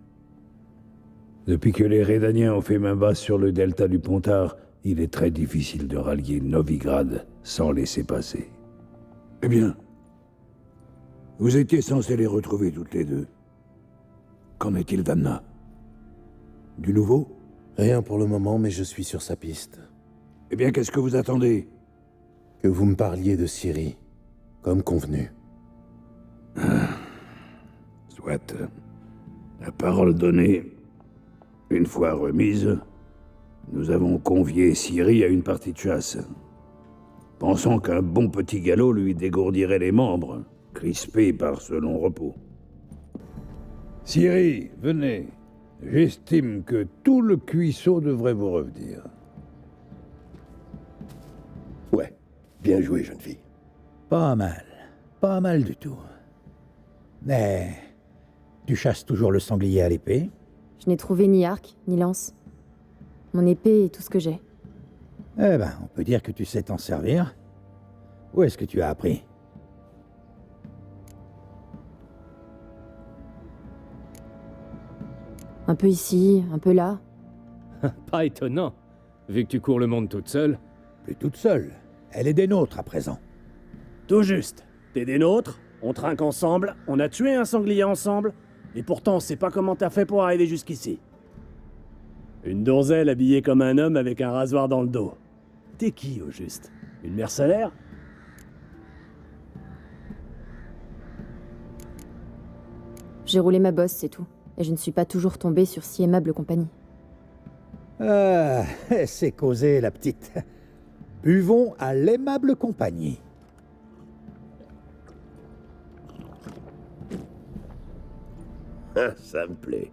Depuis que les Rédaniens ont fait main basse sur le delta du Pontar, il est très difficile de rallier Novigrad sans laisser passer. Eh bien, vous étiez censés les retrouver toutes les deux. Qu'en est-il d'Anna? Du nouveau? Rien pour le moment, mais je suis sur sa piste. Eh bien, qu'est-ce que vous attendez? Que vous me parliez de Ciri, comme convenu. Soit. La parole donnée, une fois remise, nous avons convié Ciri à une partie de chasse. Pensant qu'un bon petit galop lui dégourdirait les membres, crispés par ce long repos. Ciri, venez. J'estime que tout le cuisseau devrait vous revenir. Ouais, bien joué, jeune fille. Pas mal du tout. Mais tu chasses toujours le sanglier à l'épée? Je n'ai trouvé ni arc, ni lance. Mon épée est tout ce que j'ai. Eh ben, on peut dire que tu sais t'en servir. Où est-ce que tu as appris? Un peu ici, un peu là. Pas étonnant, vu que tu cours le monde toute seule. Plus toute seule. Elle est des nôtres à présent. Tout juste. T'es des nôtres, on trinque ensemble, on a tué un sanglier ensemble, et pourtant on sait pas comment t'as fait pour arriver jusqu'ici. Une donzelle habillée comme un homme avec un rasoir dans le dos. T'es qui, au juste? Une mercenaire? J'ai roulé ma bosse, c'est tout. Et je ne suis pas toujours tombée sur si aimable compagnie. C'est causé, la petite. Buvons à l'aimable compagnie. Ah, ça me plaît.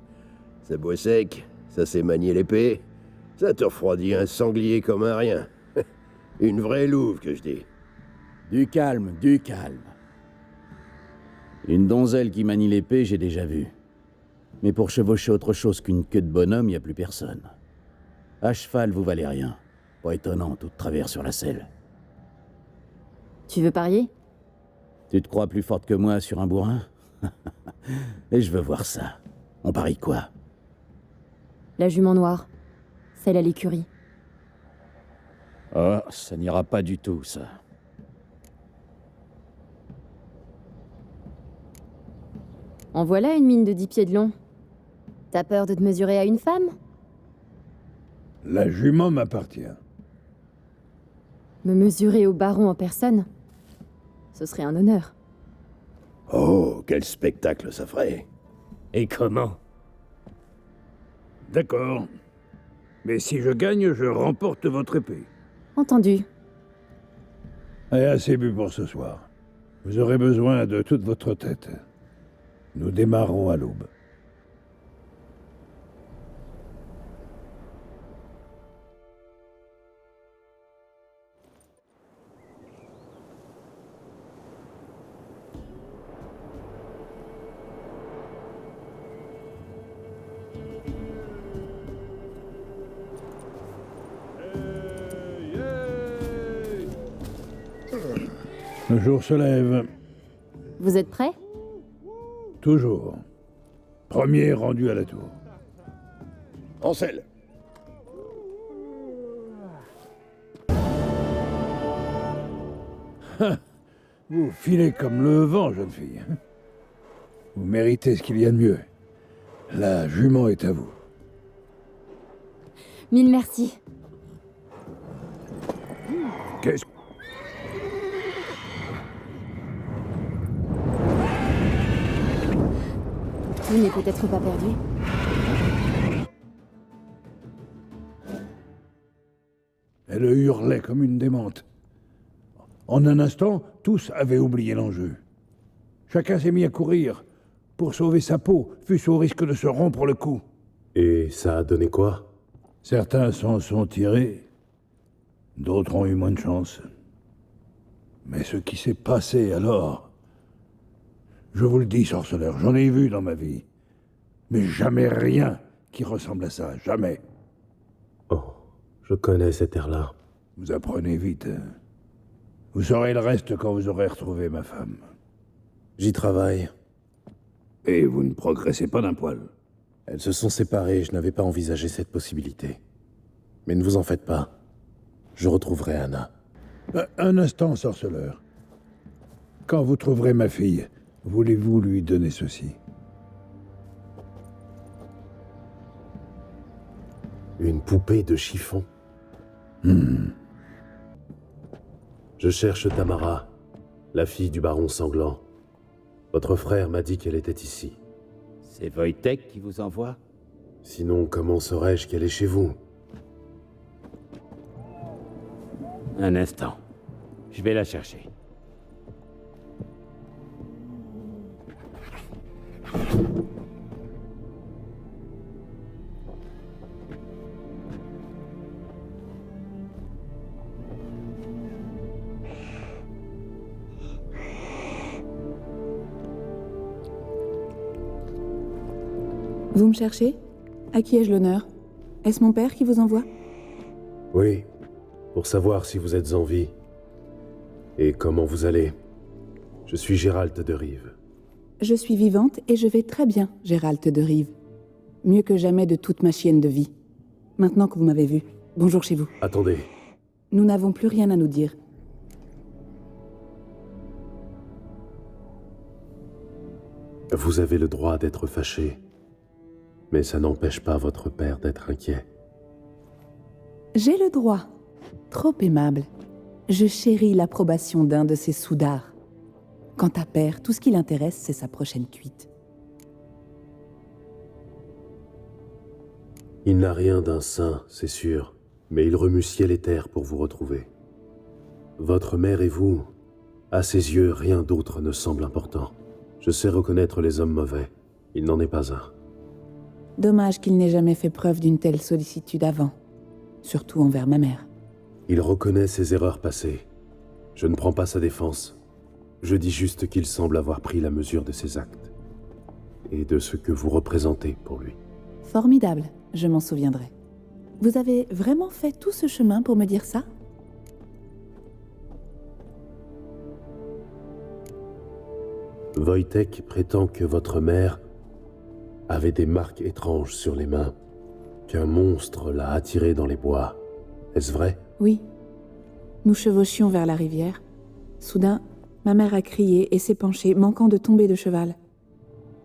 Ça boit sec, ça sait manier l'épée, ça te refroidit un sanglier comme un rien. Une vraie louve, que je dis. Du calme, du calme. Une donzelle qui manie l'épée, j'ai déjà vu. Mais pour chevaucher autre chose qu'une queue de bonhomme, y a plus personne. À cheval, vous valez rien. Pas étonnant, tout de travers sur la selle. Tu veux parier? Tu te crois plus forte que moi sur un bourrin? Et je veux voir ça. On parie quoi? La jument noire. Celle à l'écurie. Oh, ça n'ira pas du tout, ça. En voilà une mine de 10 pieds de long. T'as peur de te mesurer à une femme? La jument m'appartient. Me mesurer au baron en personne? Ce serait un honneur. Oh, quel spectacle ça ferait. Et comment? D'accord. Mais si je gagne, je remporte votre épée. Entendu. Et assez bu pour ce soir. Vous aurez besoin de toute votre tête. Nous démarrons à l'aube. Le jour se lève. Vous êtes prêts? Toujours. Premier rendu à la tour. Ansel. Vous filez comme le vent, jeune fille. Vous méritez ce qu'il y a de mieux. La jument est à vous. Mille merci. Qu'est-ce... Tout n'est peut-être pas perdu. Elle hurlait comme une démente. En un instant, tous avaient oublié l'enjeu. Chacun s'est mis à courir. Pour sauver sa peau, fût-ce au risque de se rompre le cou. Et ça a donné quoi? Certains s'en sont tirés. D'autres ont eu moins de chance. Mais ce qui s'est passé alors... Je vous le dis, sorceleur, j'en ai vu dans ma vie. Mais jamais rien qui ressemble à ça, jamais. Oh, je connais cet air-là. Vous apprenez vite. Vous saurez le reste quand vous aurez retrouvé ma femme. J'y travaille. Et vous ne progressez pas d'un poil. Elles se sont séparées, je n'avais pas envisagé cette possibilité. Mais ne vous en faites pas. Je retrouverai Anna. Un instant, sorceleur. Quand vous trouverez ma fille, voulez-vous lui donner ceci? Une poupée de chiffon. Je cherche Tamara, la fille du baron sanglant. Votre frère m'a dit qu'elle était ici. C'est Wojtek qui vous envoie? Sinon, comment saurais-je qu'elle est chez vous? Un instant. Je vais la chercher. Vous me cherchez? À qui ai-je l'honneur? Est-ce mon père qui vous envoie? Oui, pour savoir si vous êtes en vie. Et comment vous allez. Je suis Gérald de Rive. Je suis vivante et je vais très bien, Gérald de Rive. Mieux que jamais de toute ma chienne de vie. Maintenant que vous m'avez vu, bonjour chez vous. Attendez. Nous n'avons plus rien à nous dire. Vous avez le droit d'être fâché. Mais ça n'empêche pas votre père d'être inquiet. J'ai le droit. Trop aimable. Je chéris l'approbation d'un de ses soudards. Quant à père, tout ce qui l'intéresse, c'est sa prochaine cuite. Il n'a rien d'un saint, c'est sûr, mais il remue ciel et terre pour vous retrouver. Votre mère et vous, à ses yeux, rien d'autre ne semble important. Je sais reconnaître les hommes mauvais. Il n'en est pas un. Dommage qu'il n'ait jamais fait preuve d'une telle sollicitude avant. Surtout envers ma mère. Il reconnaît ses erreurs passées. Je ne prends pas sa défense. Je dis juste qu'il semble avoir pris la mesure de ses actes. Et de ce que vous représentez pour lui. Formidable, je m'en souviendrai. Vous avez vraiment fait tout ce chemin pour me dire ça? Wojtek prétend que votre mère avait des marques étranges sur les mains, qu'un monstre l'a attirée dans les bois. Est-ce vrai? Oui. Nous chevauchions vers la rivière. Soudain, ma mère a crié et s'est penchée, manquant de tomber de cheval.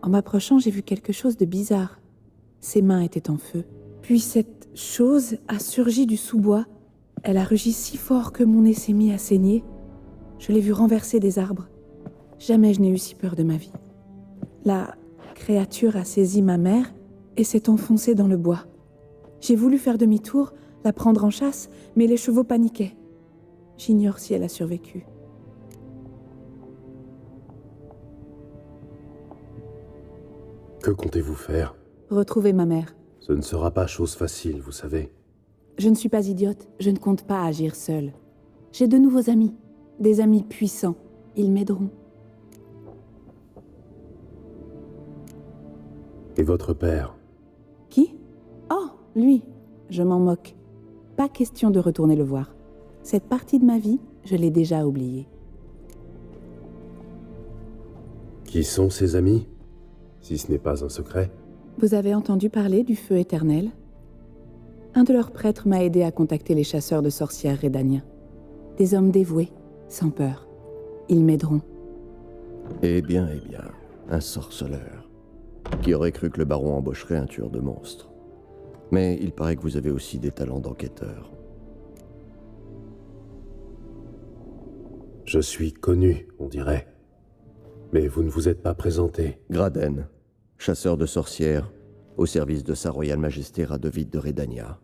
En m'approchant, j'ai vu quelque chose de bizarre. Ses mains étaient en feu. Puis cette chose a surgi du sous-bois. Elle a rugi si fort que mon nez s'est mis à saigner. Je l'ai vu renverser des arbres. Jamais je n'ai eu si peur de ma vie. La créature a saisi ma mère et s'est enfoncée dans le bois. J'ai voulu faire demi-tour, la prendre en chasse, mais les chevaux paniquaient. J'ignore si elle a survécu. Que comptez-vous faire? Retrouver ma mère. Ce ne sera pas chose facile, vous savez. Je ne suis pas idiote, je ne compte pas agir seule. J'ai de nouveaux amis, des amis puissants. Ils m'aideront. Et votre père? Qui? Oh, lui. Je m'en moque. Pas question de retourner le voir. Cette partie de ma vie, je l'ai déjà oubliée. Qui sont ses amis? Si ce n'est pas un secret. Vous avez entendu parler du feu éternel? Un de leurs prêtres m'a aidé à contacter les chasseurs de sorcières rédaniens. Des hommes dévoués, sans peur. Ils m'aideront. Eh bien, un sorceleur. Qui aurait cru que le baron embaucherait un tueur de monstres? Mais il paraît que vous avez aussi des talents d'enquêteur. Je suis connu, on dirait. Mais vous ne vous êtes pas présenté. Graden, chasseur de sorcières, au service de Sa Royale Majesté Radovid de Redania.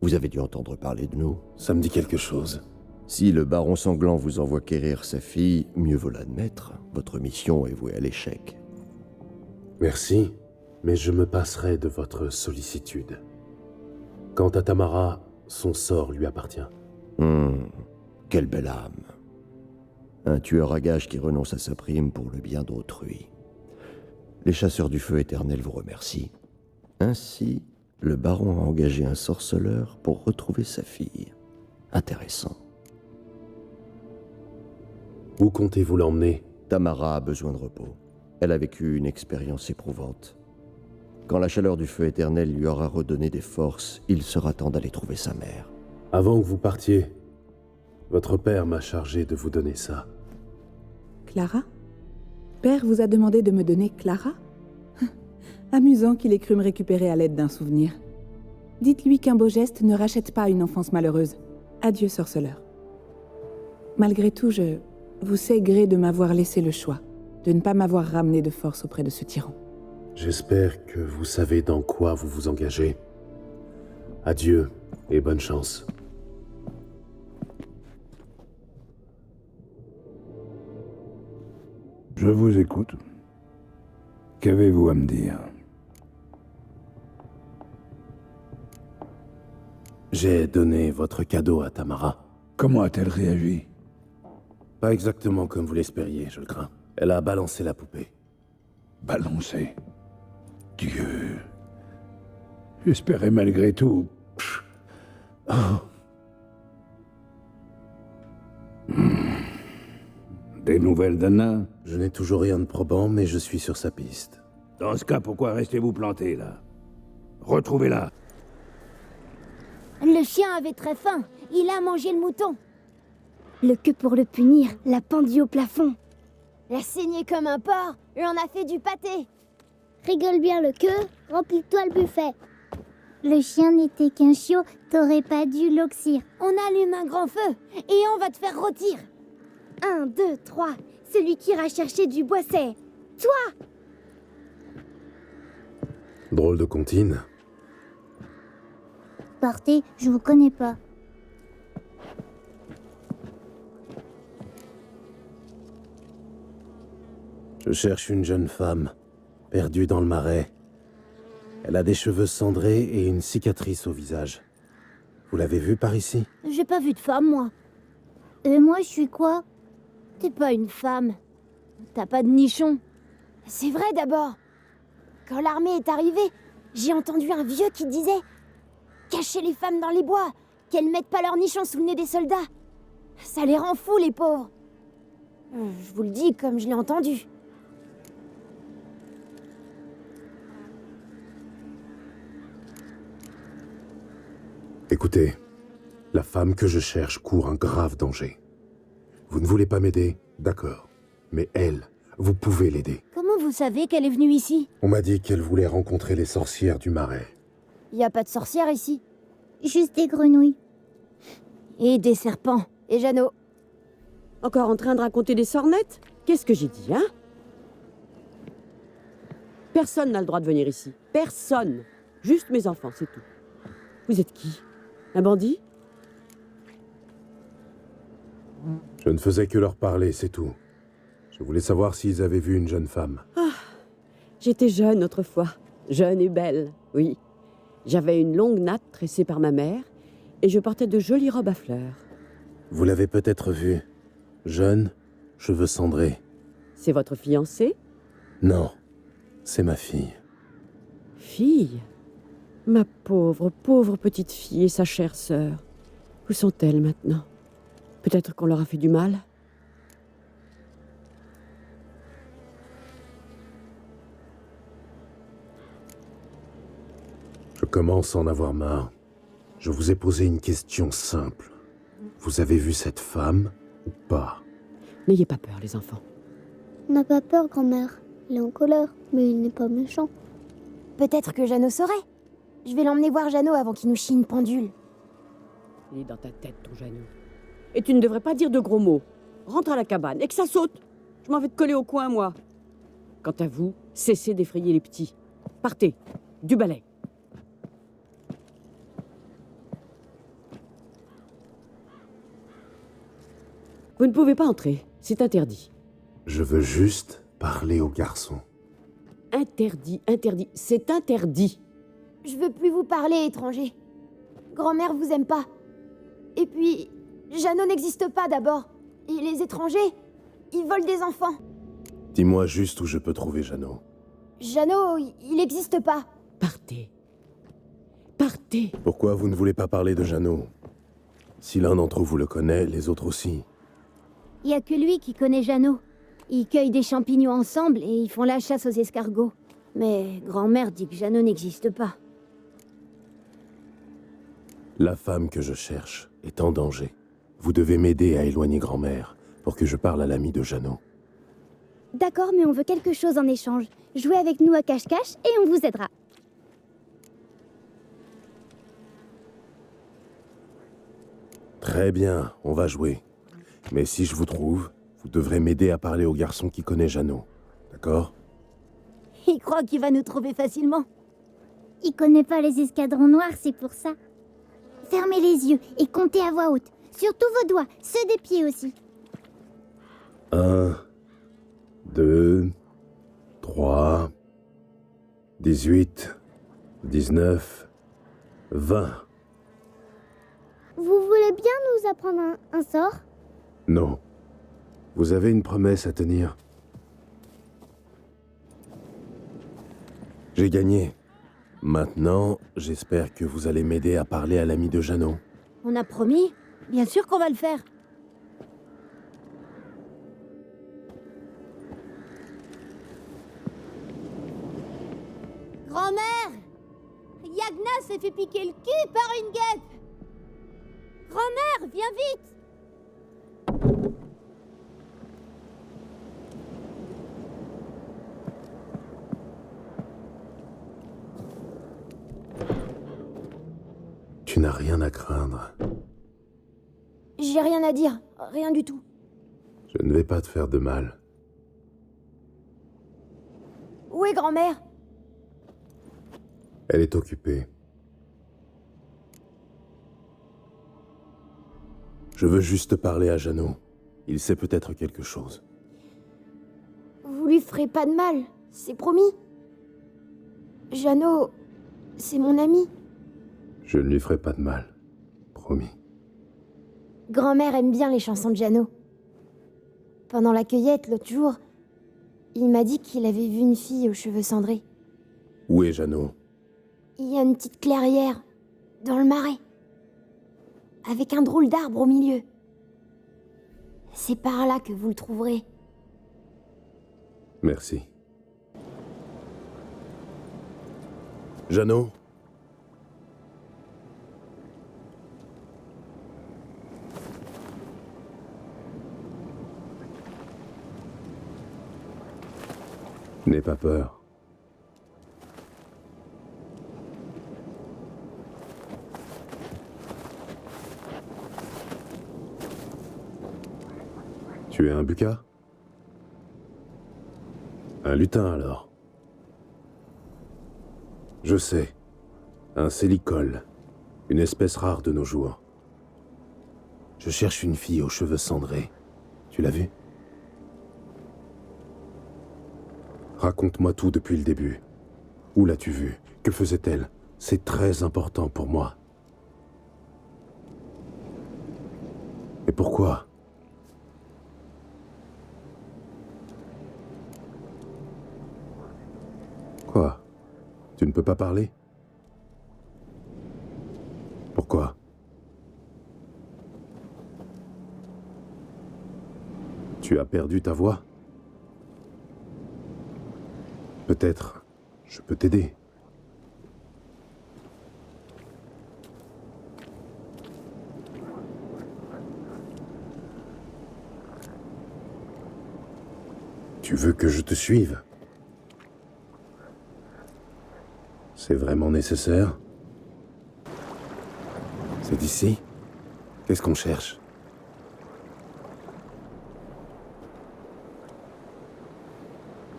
Vous avez dû entendre parler de nous. Ça me dit quelque chose. Si le baron sanglant vous envoie quérir sa fille, mieux vaut l'admettre. Votre mission est vouée à l'échec. Merci, mais je me passerai de votre sollicitude. Quant à Tamara, son sort lui appartient. Quelle belle âme. Un tueur à gages qui renonce à sa prime pour le bien d'autrui. Les chasseurs du feu éternel vous remercient. Ainsi, le baron a engagé un sorceleur pour retrouver sa fille. Intéressant. Où comptez-vous l'emmener? Tamara a besoin de repos. Elle a vécu une expérience éprouvante. Quand la chaleur du feu éternel lui aura redonné des forces, il sera temps d'aller trouver sa mère. Avant que vous partiez, votre père m'a chargé de vous donner ça. Clara? Père vous a demandé de me donner Clara? Amusant qu'il ait cru me récupérer à l'aide d'un souvenir. Dites-lui qu'un beau geste ne rachète pas une enfance malheureuse. Adieu, sorceleur. Malgré tout, je vous sais gré de m'avoir laissé le choix, de ne pas m'avoir ramené de force auprès de ce tyran. J'espère que vous savez dans quoi vous vous engagez. Adieu et bonne chance. Je vous écoute. Qu'avez-vous à me dire? J'ai donné votre cadeau à Tamara. Comment a-t-elle réagi? Pas exactement comme vous l'espériez, je le crains. Elle a balancé la poupée. Balancé? Dieu. J'espérais malgré tout. Des nouvelles d'Anna? Je n'ai toujours rien de probant, mais je suis sur sa piste. Dans ce cas, pourquoi restez-vous planté, là? Retrouvez-la. Le chien avait très faim. Il a mangé le mouton. Le queue pour le punir, l'a pendu au plafond. Elle a saigné comme un porc et on a fait du pâté. Rigole bien le queue, remplis-toi le buffet. Le chien n'était qu'un chiot, t'aurais pas dû l'oxyre. On allume un grand feu et on va te faire rôtir. 1, 2, 3. Celui qui ira chercher du bois, c'est toi. Drôle de comptine. Partez, je vous connais pas. Je cherche une jeune femme, perdue dans le marais. Elle a des cheveux cendrés et une cicatrice au visage. Vous l'avez vue par ici? J'ai pas vu de femme, moi. Et moi, je suis quoi? T'es pas une femme. T'as pas de nichon. C'est vrai d'abord. Quand l'armée est arrivée, j'ai entendu un vieux qui disait « Cachez les femmes dans les bois, qu'elles mettent pas leur nichon sous le nez des soldats. Ça les rend fous, les pauvres. » Je vous le dis comme je l'ai entendu. Écoutez, la femme que je cherche court un grave danger. Vous ne voulez pas m'aider? D'accord. Mais elle, vous pouvez l'aider. Comment Comment vous savez qu'elle est venue ici? On m'a dit qu'elle voulait rencontrer les sorcières du Marais. Y a pas de sorcière ici. Juste des grenouilles. Et des serpents. Et Jeannot. Encore en train de raconter des sornettes? Qu'est-ce que j'ai dit, hein? Personne n'a le droit de venir ici. Personne. Juste mes enfants, c'est tout. Vous êtes qui? Un bandit? Je ne faisais que leur parler, c'est tout. Je voulais savoir s'ils avaient vu une jeune femme. Ah, j'étais jeune autrefois. Jeune et belle, oui. J'avais une longue natte tressée par ma mère et je portais de jolies robes à fleurs. Vous l'avez peut-être vue. Jeune, cheveux cendrés. C'est votre fiancée? Non, c'est ma fille. Fille? Ma pauvre, pauvre petite fille et sa chère sœur. Où sont-elles maintenant? Peut-être qu'on leur a fait du mal? Je commence à en avoir marre. Je vous ai posé une question simple. Vous avez vu cette femme ou pas? N'ayez pas peur, les enfants. N'a pas peur, grand-mère. Il est en colère, mais il n'est pas méchant. Peut-être que Jeannot saurait. Je vais l'emmener voir Jeannot avant qu'il nous chie une pendule. Il est dans ta tête, ton Jeannot. Et tu ne devrais pas dire de gros mots. Rentre à la cabane et que ça saute. Je m'en vais te coller au coin, moi. Quant à vous, cessez d'effrayer les petits. Partez. Du balai. Vous ne pouvez pas entrer. C'est interdit. Je veux juste parler au garçon. Interdit, interdit. C'est interdit. Je veux plus vous parler, étranger. Grand-mère vous aime pas. Et puis, Jeannot n'existe pas d'abord. Et les étrangers, ils volent des enfants. Dis-moi juste où je peux trouver Jeannot. Jeannot, il n'existe pas. Partez. Partez. Pourquoi vous ne voulez pas parler de Jeannot? Si l'un d'entre vous le connaît, les autres aussi. Il y a que lui qui connaît Jeannot. Ils cueillent des champignons ensemble et ils font la chasse aux escargots. Mais grand-mère dit que Jeannot n'existe pas. La femme que je cherche est en danger. Vous devez m'aider à éloigner grand-mère pour que je parle à l'ami de Jeannot. D'accord, mais on veut quelque chose en échange. Jouez avec nous à cache-cache et on vous aidera. Très bien, on va jouer. Mais si je vous trouve, vous devrez m'aider à parler au garçon qui connaît Jeannot. D'accord? Il croit qu'il va nous trouver facilement. Il connaît pas les escadrons noirs, c'est pour ça. Fermez les yeux et comptez à voix haute. Surtout vos doigts, ceux des pieds aussi. 1, 2, 3, 18, 19, 20. Vous voulez bien nous apprendre un sort? Non. Vous avez une promesse à tenir. J'ai gagné. Maintenant, j'espère que vous allez m'aider à parler à l'ami de Jeannot. On a promis. Bien sûr qu'on va le faire. Grand-mère! Yagna s'est fait piquer le cul par une guêpe! Grand-mère, viens vite! Tu n'as rien à craindre. J'ai rien à dire, rien du tout. Je ne vais pas te faire de mal. Où est grand-mère? Elle est occupée. Je veux juste parler à Jeannot. Il sait peut-être quelque chose. Vous lui ferez pas de mal, c'est promis. Jeannot, c'est mon ami. Je ne lui ferai pas de mal. Promis. Grand-mère aime bien les chansons de Jeannot. Pendant la cueillette, l'autre jour, il m'a dit qu'il avait vu une fille aux cheveux cendrés. Où est Jeannot? Il y a une petite clairière, dans le marais, avec un drôle d'arbre au milieu. C'est par là que vous le trouverez. Merci. Jeannot? N'aie pas peur. Tu es un buka? Un lutin, alors. Je sais. Un célicole. Une espèce rare de nos jours. Je cherche une fille aux cheveux cendrés. Tu l'as vue? Raconte-moi tout depuis le début. Où l'as-tu vue? Que faisait-elle? C'est très important pour moi. Et pourquoi? Quoi? Tu ne peux pas parler? Pourquoi? Tu as perdu ta voix? Peut-être je peux t'aider. Tu veux que je te suive? C'est vraiment nécessaire? C'est d'ici? Qu'est-ce qu'on cherche?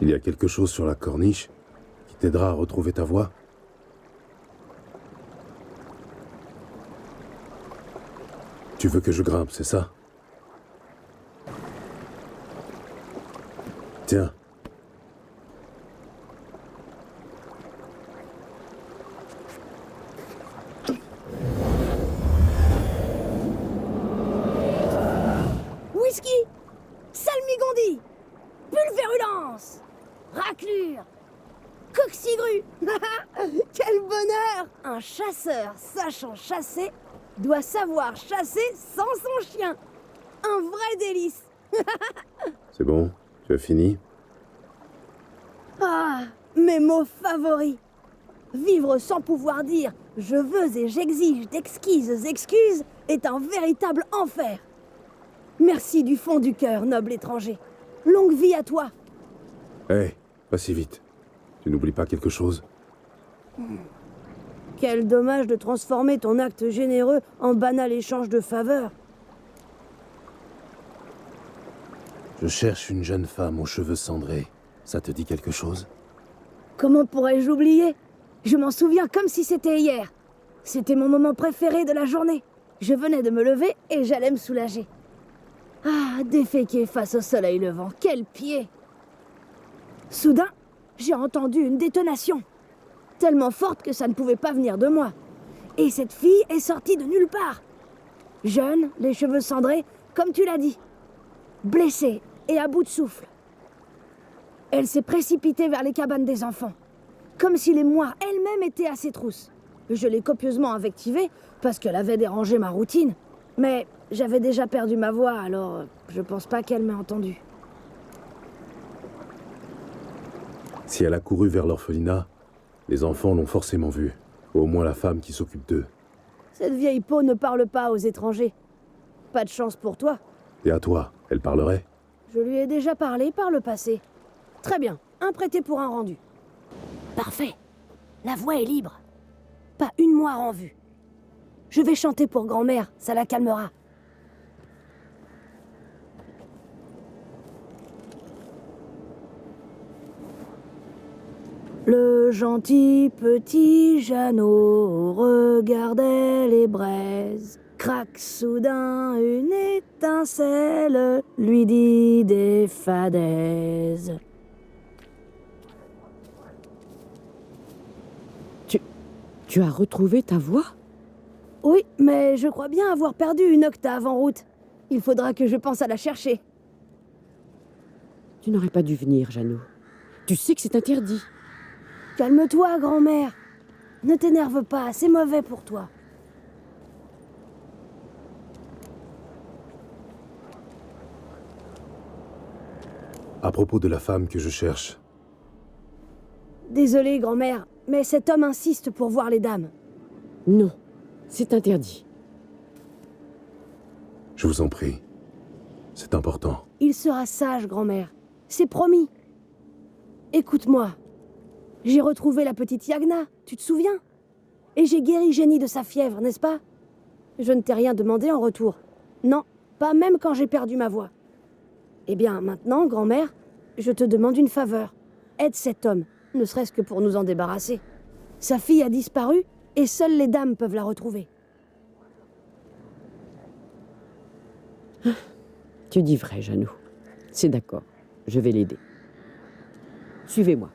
Il y a quelque chose sur la corniche qui t'aidera à retrouver ta voix? Tu veux que je grimpe, c'est ça? Tiens. Whisky, salmigondi, pulvérulence, raclure, coxigru. Quel bonheur! Un chasseur sachant chasser doit savoir chasser sans son chien. Un vrai délice. C'est bon? Tu as fini? Ah, mes mots favoris. Vivre sans pouvoir dire « je veux et j'exige d'exquises excuses » est un véritable enfer. Merci du fond du cœur, noble étranger. Longue vie à toi. Hé, pas si vite. Tu n'oublies pas quelque chose? Quel dommage de transformer ton acte généreux en banal échange de faveurs. Je cherche une jeune femme aux cheveux cendrés. Ça te dit quelque chose? Comment pourrais-je oublier? Je m'en souviens comme si c'était hier. C'était mon moment préféré de la journée. Je venais de me lever et j'allais me soulager. Ah, déféquer face au soleil levant, quel pied! Soudain, j'ai entendu une détonation. Tellement forte que ça ne pouvait pas venir de moi. Et cette fille est sortie de nulle part. Jeune, les cheveux cendrés, comme tu l'as dit. Blessée et à bout de souffle. Elle s'est précipitée vers les cabanes des enfants, comme si les moires elles-mêmes étaient à ses trousses. Je l'ai copieusement invectivée parce qu'elle avait dérangé ma routine, mais j'avais déjà perdu ma voix, alors je pense pas qu'elle m'ait entendu. Si elle a couru vers l'orphelinat, les enfants l'ont forcément vue, ou au moins la femme qui s'occupe d'eux. Cette vieille peau ne parle pas aux étrangers. Pas de chance pour toi. Et à toi, elle parlerait? Je lui ai déjà parlé par le passé. Très bien, un prêté pour un rendu. Parfait. La voix est libre. Pas une moire en vue. Je vais chanter pour grand-mère, ça la calmera. Le gentil petit Jeannot regardait les braises. Crac, soudain, une étincelle lui dit des fadaises. Tu as retrouvé ta voix? Oui, mais je crois bien avoir perdu une octave en route. Il faudra que je pense à la chercher. Tu n'aurais pas dû venir, Jeannot. Tu sais que c'est interdit. Calme-toi, grand-mère. Ne t'énerve pas, c'est mauvais pour toi. À propos de la femme que je cherche. Désolée, grand-mère, mais cet homme insiste pour voir les dames. Non, c'est interdit. Je vous en prie. C'est important. Il sera sage, grand-mère. C'est promis. Écoute-moi. J'ai retrouvé la petite Yagna, tu te souviens? Et j'ai guéri Jenny de sa fièvre, n'est-ce pas? Je ne t'ai rien demandé en retour. Non, pas même quand j'ai perdu ma voix. Eh bien, maintenant, grand-mère, je te demande une faveur. Aide cet homme, ne serait-ce que pour nous en débarrasser. Sa fille a disparu, et seules les dames peuvent la retrouver. Tu dis vrai, Janou. C'est d'accord, je vais l'aider. Suivez-moi.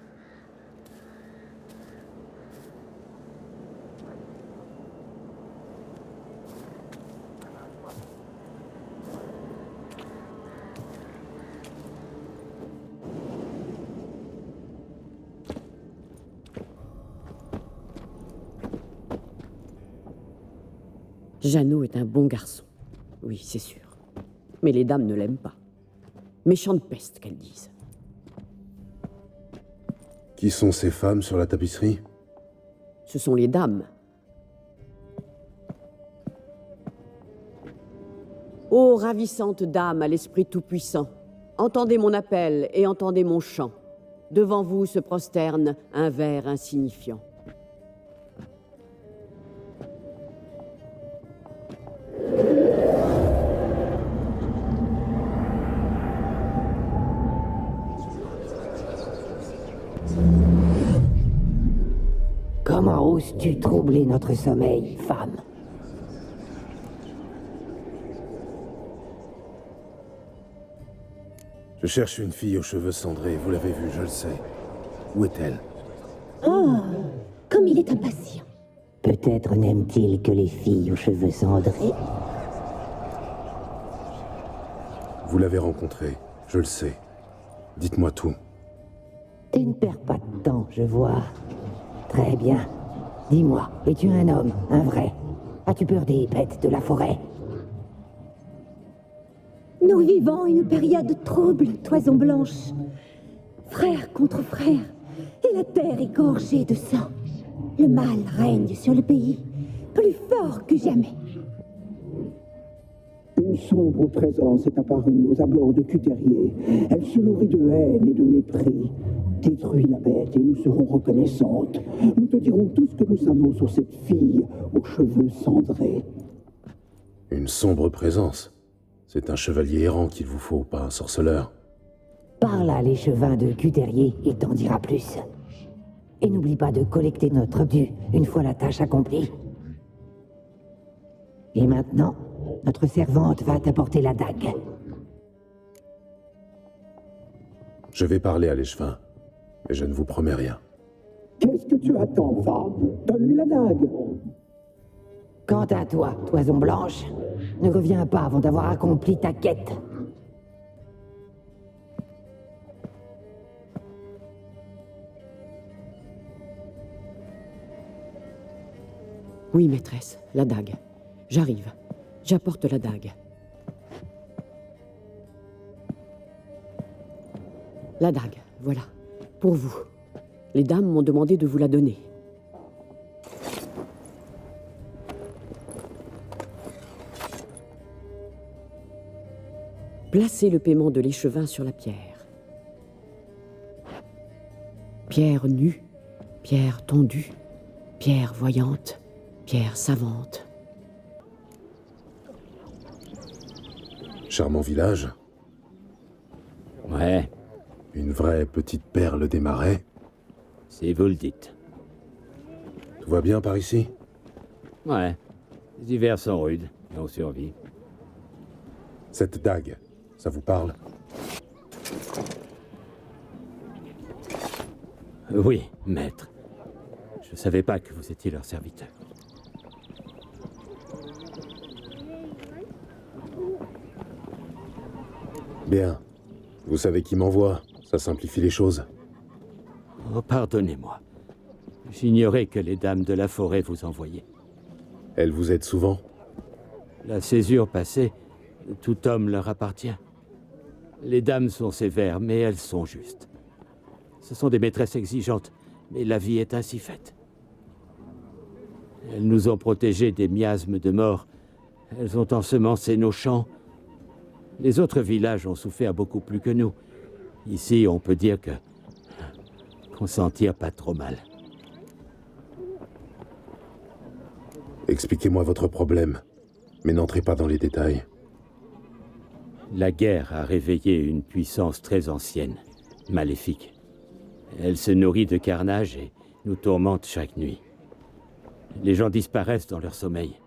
Jeannot est un bon garçon. Oui, c'est sûr. Mais les dames ne l'aiment pas. Méchante peste, qu'elles disent. Qui sont ces femmes sur la tapisserie? Ce sont les dames. Ô ravissante dame à l'esprit tout-puissant, entendez mon appel et entendez mon chant. Devant vous se prosterne un ver insignifiant. Comment oses-tu troubler notre sommeil, femme? Je cherche une fille aux cheveux cendrés, vous l'avez vue, je le sais. Où est-elle? Oh, comme il est impatient. Peut-être n'aime-t-il que les filles aux cheveux cendrés? Vous l'avez rencontrée, je le sais. Dites-moi tout. Tu ne perds pas de temps, je vois. Très bien. Dis-moi, es-tu un homme, un vrai? As-tu peur des bêtes de la forêt? Nous vivons une période trouble, Toison Blanche. Frère contre frère, et la terre est gorgée de sang. Le mal règne sur le pays, plus fort que jamais. Une sombre présence est apparue aux abords de Cuterrier. Elle se nourrit de haine et de mépris. Détruis la bête et nous serons reconnaissantes. Nous te dirons tout ce que nous savons sur cette fille aux cheveux cendrés. Une sombre présence. C'est un chevalier errant qu'il vous faut, pas un sorceleur. Parle à l'échevin de Cuterrier, il t'en dira plus. Et n'oublie pas de collecter notre dû une fois la tâche accomplie. Et maintenant, notre servante va t'apporter la dague. Je vais parler à l'échevin, mais je ne vous promets rien. Qu'est-ce que tu attends, femme? Donne-lui la dague. Quant à toi, Toison Blanche, ne reviens pas avant d'avoir accompli ta quête. Oui, maîtresse, la dague. J'arrive. J'apporte la dague. La dague, voilà. Pour vous. Les dames m'ont demandé de vous la donner. Placez le paiement de l'échevin sur la pierre. Pierre nue, pierre tondue, pierre voyante, pierre savante. Charmant village. Ouais. Une vraie petite perle des marais. Si vous le dites. Tout va bien par ici? Ouais. Les hivers sont rudes, et on survit. Cette dague, ça vous parle? Oui, maître. Je savais pas que vous étiez leur serviteur. Bien. Vous savez qui m'envoie. Ça simplifie les choses. Oh, pardonnez-moi. J'ignorais que les dames de la forêt vous envoyaient. Elles vous aident souvent? La césure passée, tout homme leur appartient. Les dames sont sévères, mais elles sont justes. Ce sont des maîtresses exigeantes, mais la vie est ainsi faite. Elles nous ont protégés des miasmes de mort. Elles ont ensemencé nos champs. Les autres villages ont souffert beaucoup plus que nous. Ici, on peut dire que qu'on s'en tire pas trop mal. Expliquez-moi votre problème, mais n'entrez pas dans les détails. La guerre a réveillé une puissance très ancienne, maléfique. Elle se nourrit de carnage et nous tourmente chaque nuit. Les gens disparaissent dans leur sommeil.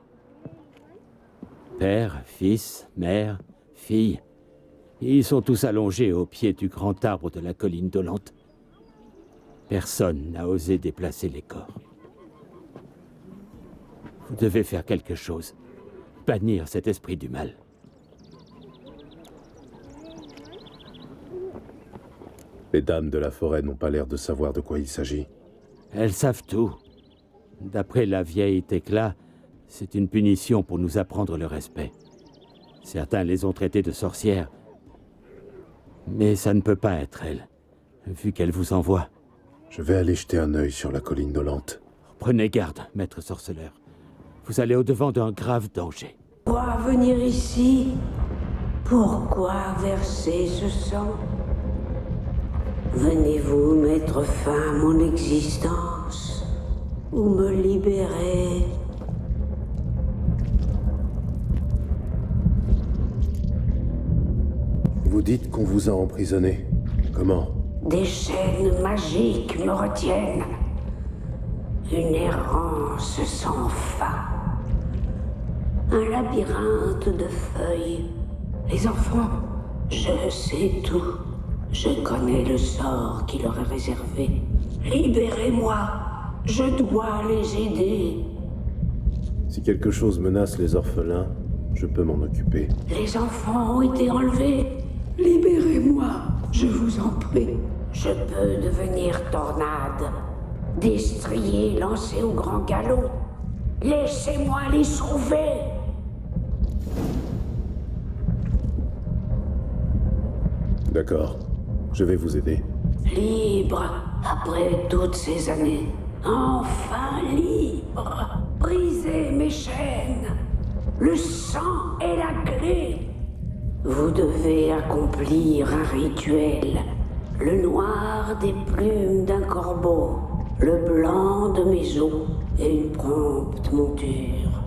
Père, fils, mère, fille, ils sont tous allongés au pied du grand arbre de la colline dolente. Personne n'a osé déplacer les corps. Vous devez faire quelque chose, bannir cet esprit du mal. Les dames de la forêt n'ont pas l'air de savoir de quoi il s'agit. Elles savent tout. D'après la vieille Thécla, c'est une punition pour nous apprendre le respect. Certains les ont traitées de sorcières. Mais ça ne peut pas être elles, vu qu'elles vous envoient. Je vais aller jeter un œil sur la colline dolente. Prenez garde, maître sorceleur. Vous allez au-devant d'un grave danger. Pourquoi venir ici? Pourquoi verser ce sang? Venez-vous mettre fin à mon existence ou me libérer? Vous dites qu'on vous a emprisonné. Comment? Des chaînes magiques me retiennent. Une errance sans fin. Un labyrinthe de feuilles. Les enfants, je sais tout. Je connais le sort qui leur est réservé. Libérez-moi. Je dois les aider. Si quelque chose menace les orphelins, je peux m'en occuper. Les enfants ont été enlevés. Libérez-moi, je vous en prie. Je peux devenir tornade. Destrier lancé au grand galop. Laissez-moi les sauver. D'accord. Je vais vous aider. Libre, après toutes ces années. Enfin libre. Brisez mes chaînes. Le sang est la clé. Vous devez accomplir un rituel. Le noir des plumes d'un corbeau. Le blanc de mes os et une prompte monture.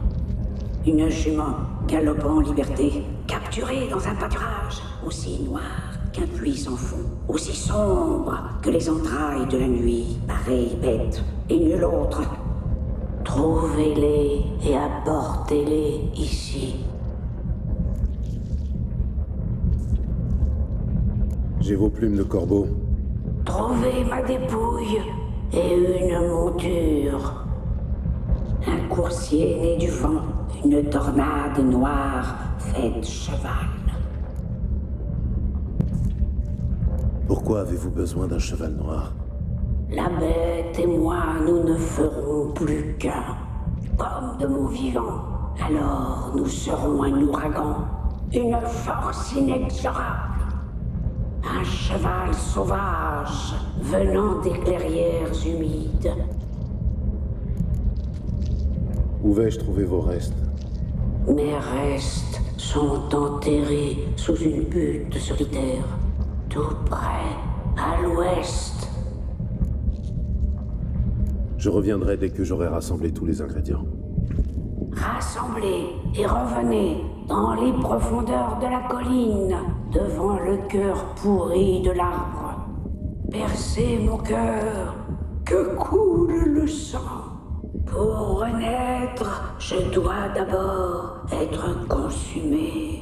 Une jument galopant en liberté, capturée dans un pâturage aussi noir qu'un puits sans fond, aussi sombre que les entrailles de la nuit, pareille bête et nulle autre. Trouvez-les et apportez-les ici. J'ai vos plumes de corbeau. Trouvez ma dépouille et une monture. Un coursier né du vent, une tornade noire faite cheval. Pourquoi avez-vous besoin d'un cheval noir? La bête et moi, nous ne ferons plus qu'un. Comme de mon vivant. Alors nous serons un ouragan. Une force inexorable. Un cheval sauvage venant des clairières humides. Où vais-je trouver vos restes? Mes restes sont enterrés sous une butte solitaire, tout près, à l'ouest. Je reviendrai dès que j'aurai rassemblé tous les ingrédients. Rassemblez et revenez dans les profondeurs de la colline, devant le cœur pourri de l'arbre. Percez mon cœur, que coule le sang. Pour renaître, je dois d'abord être consumé.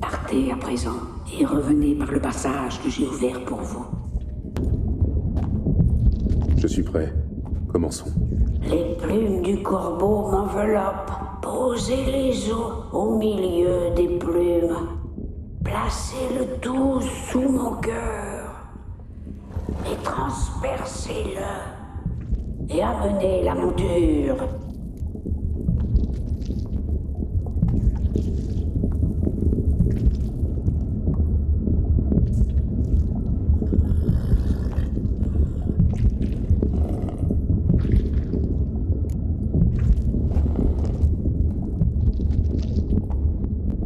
Partez à présent et revenez par le passage que j'ai ouvert pour vous. Je suis prêt. Commençons. Les plumes du corbeau m'enveloppent. Posez les os au milieu des plumes. Placez le tout sous mon cœur. Et transpercez-le. Et amenez la monture.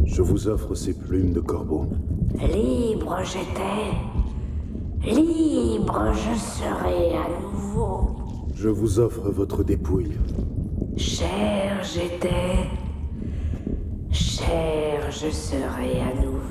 Je vous offre ces plumes de corbeau. Libre j'étais. Libre je serai à nouveau. Je vous offre votre dépouille. Cher j'étais, cher je serai à nouveau.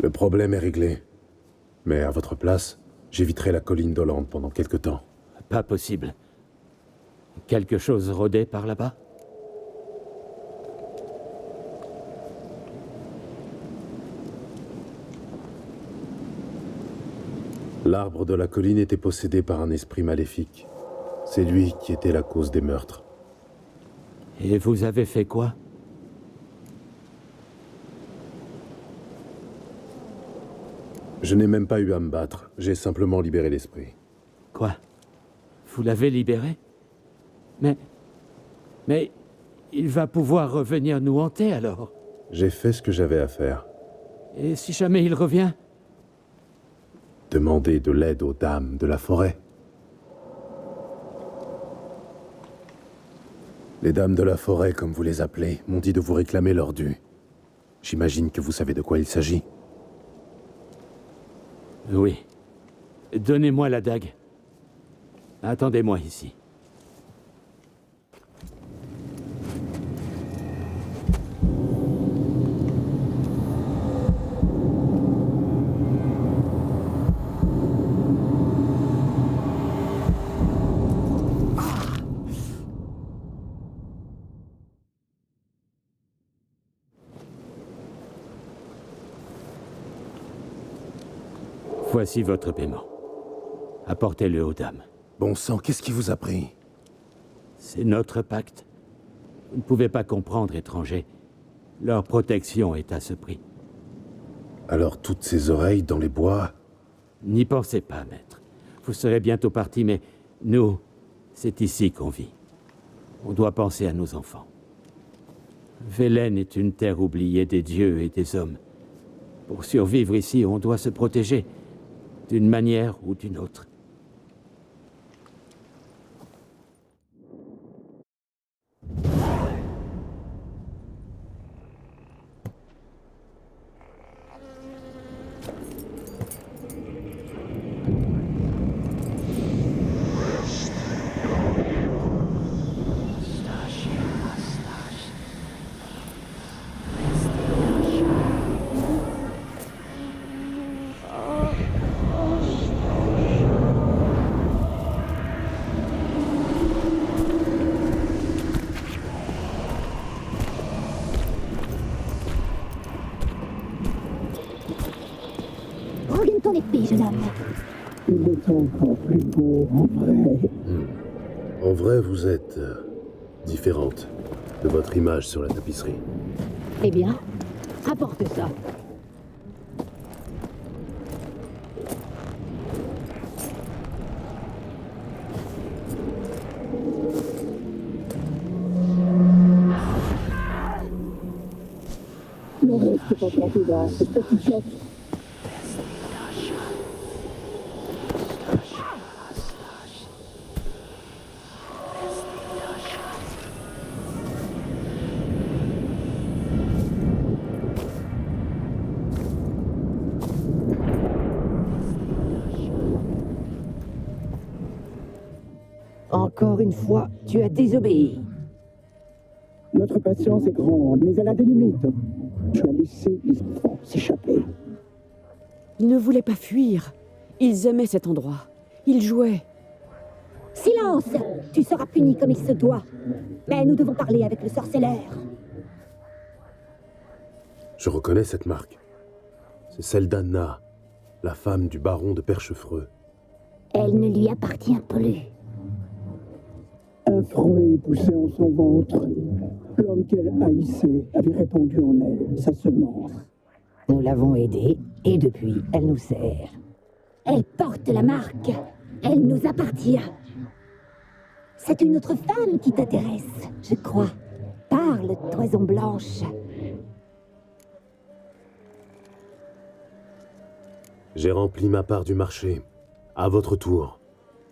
Le problème est réglé. Mais à votre place, j'éviterai la colline d'Hollande pendant quelque temps. Pas possible. Quelque chose rôdait par là-bas? L'arbre de la colline était possédé par un esprit maléfique. C'est lui qui était la cause des meurtres. Et vous avez fait quoi? Je n'ai même pas eu à me battre. J'ai simplement libéré l'esprit. Quoi? Vous l'avez libéré? Mais... il va pouvoir revenir nous hanter, alors? J'ai fait ce que j'avais à faire. Et si jamais il revient? Demandez de l'aide aux dames de la forêt. Les dames de la forêt, comme vous les appelez, m'ont dit de vous réclamer leur dû. J'imagine que vous savez de quoi il s'agit. Oui. Donnez-moi la dague. Attendez-moi ici. Voici votre paiement. Apportez-le aux dames. Bon sang, qu'est-ce qui vous a pris? C'est notre pacte. Vous ne pouvez pas comprendre, étranger. Leur protection est à ce prix. Alors toutes ces oreilles dans les bois? N'y pensez pas, maître. Vous serez bientôt parti, mais nous, c'est ici qu'on vit. On doit penser à nos enfants. Velen est une terre oubliée des dieux et des hommes. Pour survivre ici, on doit se protéger. D'une manière ou d'une autre. Regagne ton épée, jeune homme. Il est encore plus beau en vrai. En vrai, vous êtes différente de votre image sur la tapisserie. Eh bien, apporte ça. Le reste est encore plus bas, cette petite choc. Encore une fois, tu as désobéi. Notre patience est grande, mais elle a des limites. Tu as laissé les enfants s'échapper. Ils ne voulaient pas fuir. Ils aimaient cet endroit. Ils jouaient. Silence! Tu seras puni comme il se doit. Mais nous devons parler avec le sorcellaire. Je reconnais cette marque. C'est celle d'Anna, la femme du baron de Perchefreux. Elle ne lui appartient plus. Un fruit poussait en son ventre. L'homme qu'elle haïssait avait répandu en elle sa semence. Nous l'avons aidée, et depuis, elle nous sert. Elle porte la marque. Elle nous appartient. C'est une autre femme qui t'intéresse, je crois. Parle, Toison Blanche. J'ai rempli ma part du marché. À votre tour.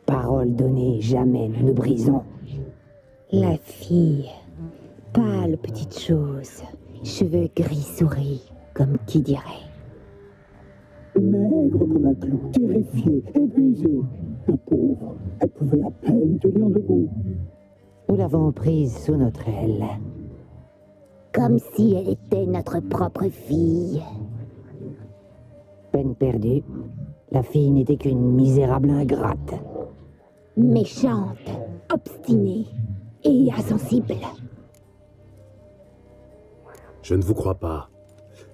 Parole donnée, jamais nous ne brisons. La fille. Pâle petite chose. Cheveux gris souris, comme qui dirait. Maigre comme un clou, terrifiée, épuisée. La pauvre, elle pouvait à peine tenir debout. Nous l'avons prise sous notre aile. Comme si elle était notre propre fille. Peine perdue. La fille n'était qu'une misérable ingrate. Méchante, obstinée et insensible. Je ne vous crois pas.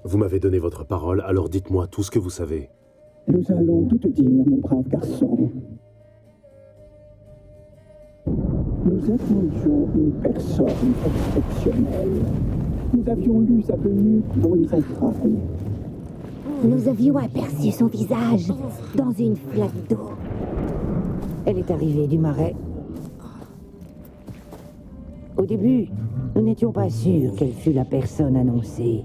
Vous m'avez donné votre parole, alors dites-moi tout ce que vous savez. Nous allons tout te dire, mon brave garçon. Nous attendions une personne exceptionnelle. Nous avions lu sa venue dans les entrailles. Nous avions aperçu son visage dans une flaque d'eau. Elle est arrivée du marais. Au début, nous n'étions pas sûrs qu'elle fût la personne annoncée.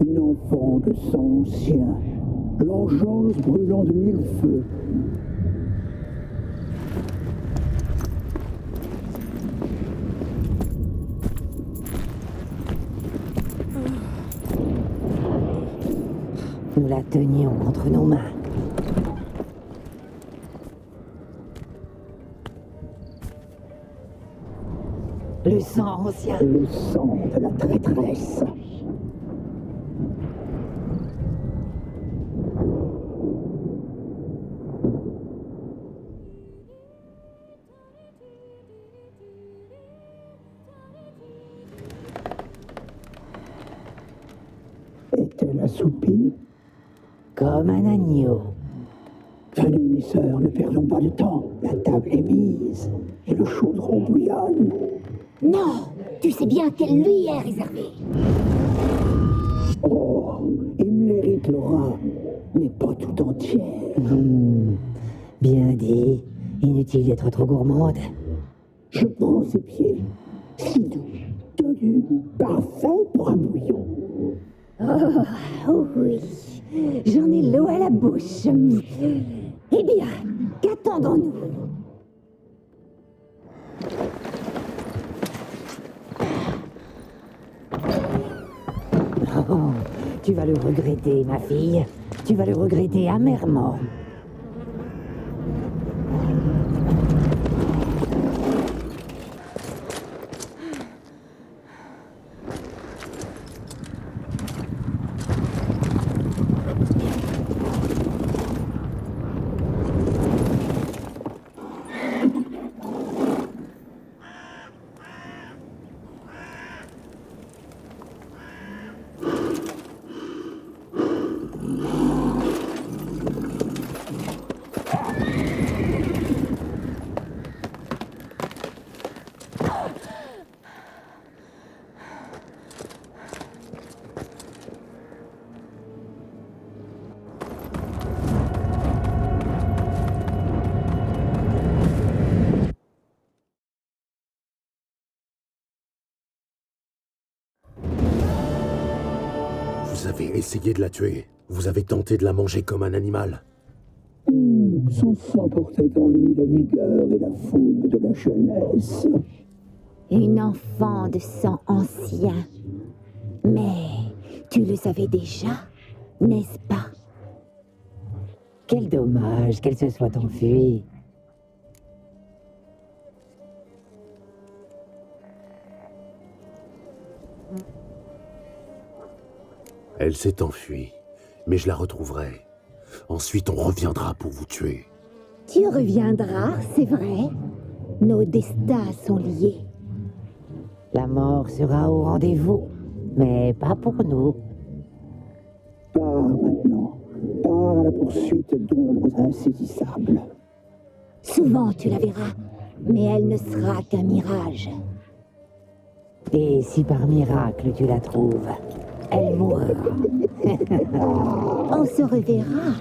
Une enfant de sang ancien, l'engeance brûlant de mille feux. Nous la tenions entre nos mains. Le sang ancien. Le sang de la traîtresse. Est-elle assoupie? Comme un agneau. Venez, mes sœurs, ne perdons pas de temps. La table est mise et le chaudron bouillonne. Non, tu sais bien qu'elle lui est réservée. Oh, il mérite Laura, mais pas tout entière. Bien dit. Inutile d'être trop gourmande. Je prends ses pieds. Si doux, tenu, parfait pour un bouillon. Oh oui, j'en ai l'eau à la bouche. Eh bien, qu'attendons-nous? Oh, tu vas le regretter, ma fille. Tu vas le regretter amèrement. Vous avez essayé de la tuer. Vous avez tenté de la manger comme un animal. Son sang portait en lui la vigueur et la fougue de la jeunesse. Une enfant de sang ancien. Mais tu le savais déjà, n'est-ce pas? Quel dommage qu'elle se soit enfuie. Elle s'est enfuie, mais je la retrouverai. Ensuite, on reviendra pour vous tuer. Tu reviendras, c'est vrai. Nos destins sont liés. La mort sera au rendez-vous, mais pas pour nous. Pars maintenant. Pars à la poursuite d'ombres insaisissables. Souvent, tu la verras. mais elle ne sera qu'un mirage. Et si par miracle tu la trouves, elle mourra. On se reverra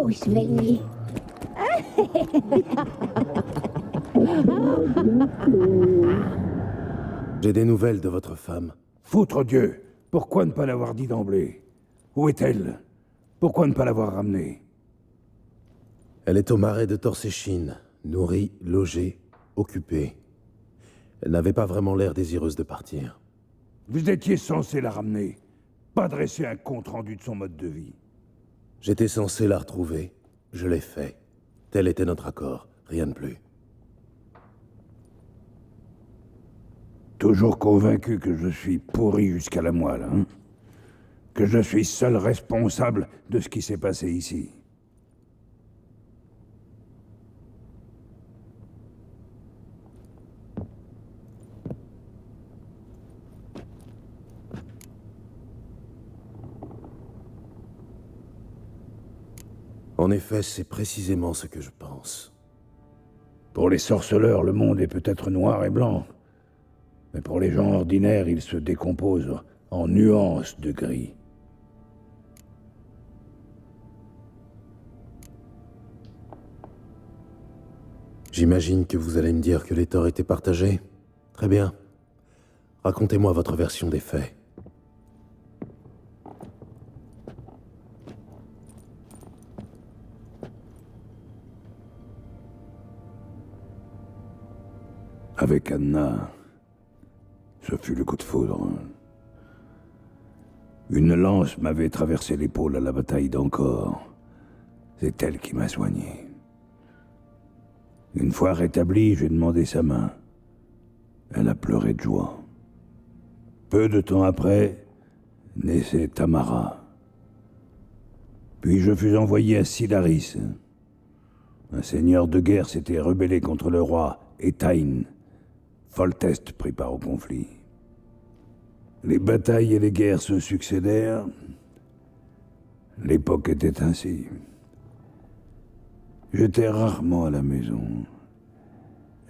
au chevalier. J'ai des nouvelles de votre femme. Foutre Dieu! Pourquoi ne pas l'avoir dit d'emblée? Où est-elle? Pourquoi ne pas l'avoir ramenée? Elle est au marais de Torséchine, nourrie, logée, occupée. Elle n'avait pas vraiment l'air désireuse de partir. Vous étiez censé la ramener, pas dresser un compte-rendu de son mode de vie. J'étais censé la retrouver, je l'ai fait. Tel était notre accord, rien de plus. Toujours convaincu que je suis pourri jusqu'à la moelle, hein? Que je suis seul responsable de ce qui s'est passé ici. En effet, c'est précisément ce que je pense. Pour les sorceleurs, le monde est peut-être noir et blanc. Mais pour les gens ordinaires, il se décompose en nuances de gris. J'imagine que vous allez me dire que les torts étaient partagés. Très bien. Racontez-moi votre version des faits. Avec Anna, ce fut le coup de foudre. Une lance m'avait traversé l'épaule à la bataille d'Ancor. C'est elle qui m'a soigné. Une fois rétablie, j'ai demandé sa main. Elle a pleuré de joie. Peu de temps après, naissait Tamara. Puis je fus envoyé à Sidaris. Un seigneur de guerre s'était rebellé contre le roi Étain. Foltest prit part au conflit. Les batailles et les guerres se succédèrent. L'époque était ainsi. J'étais rarement à la maison.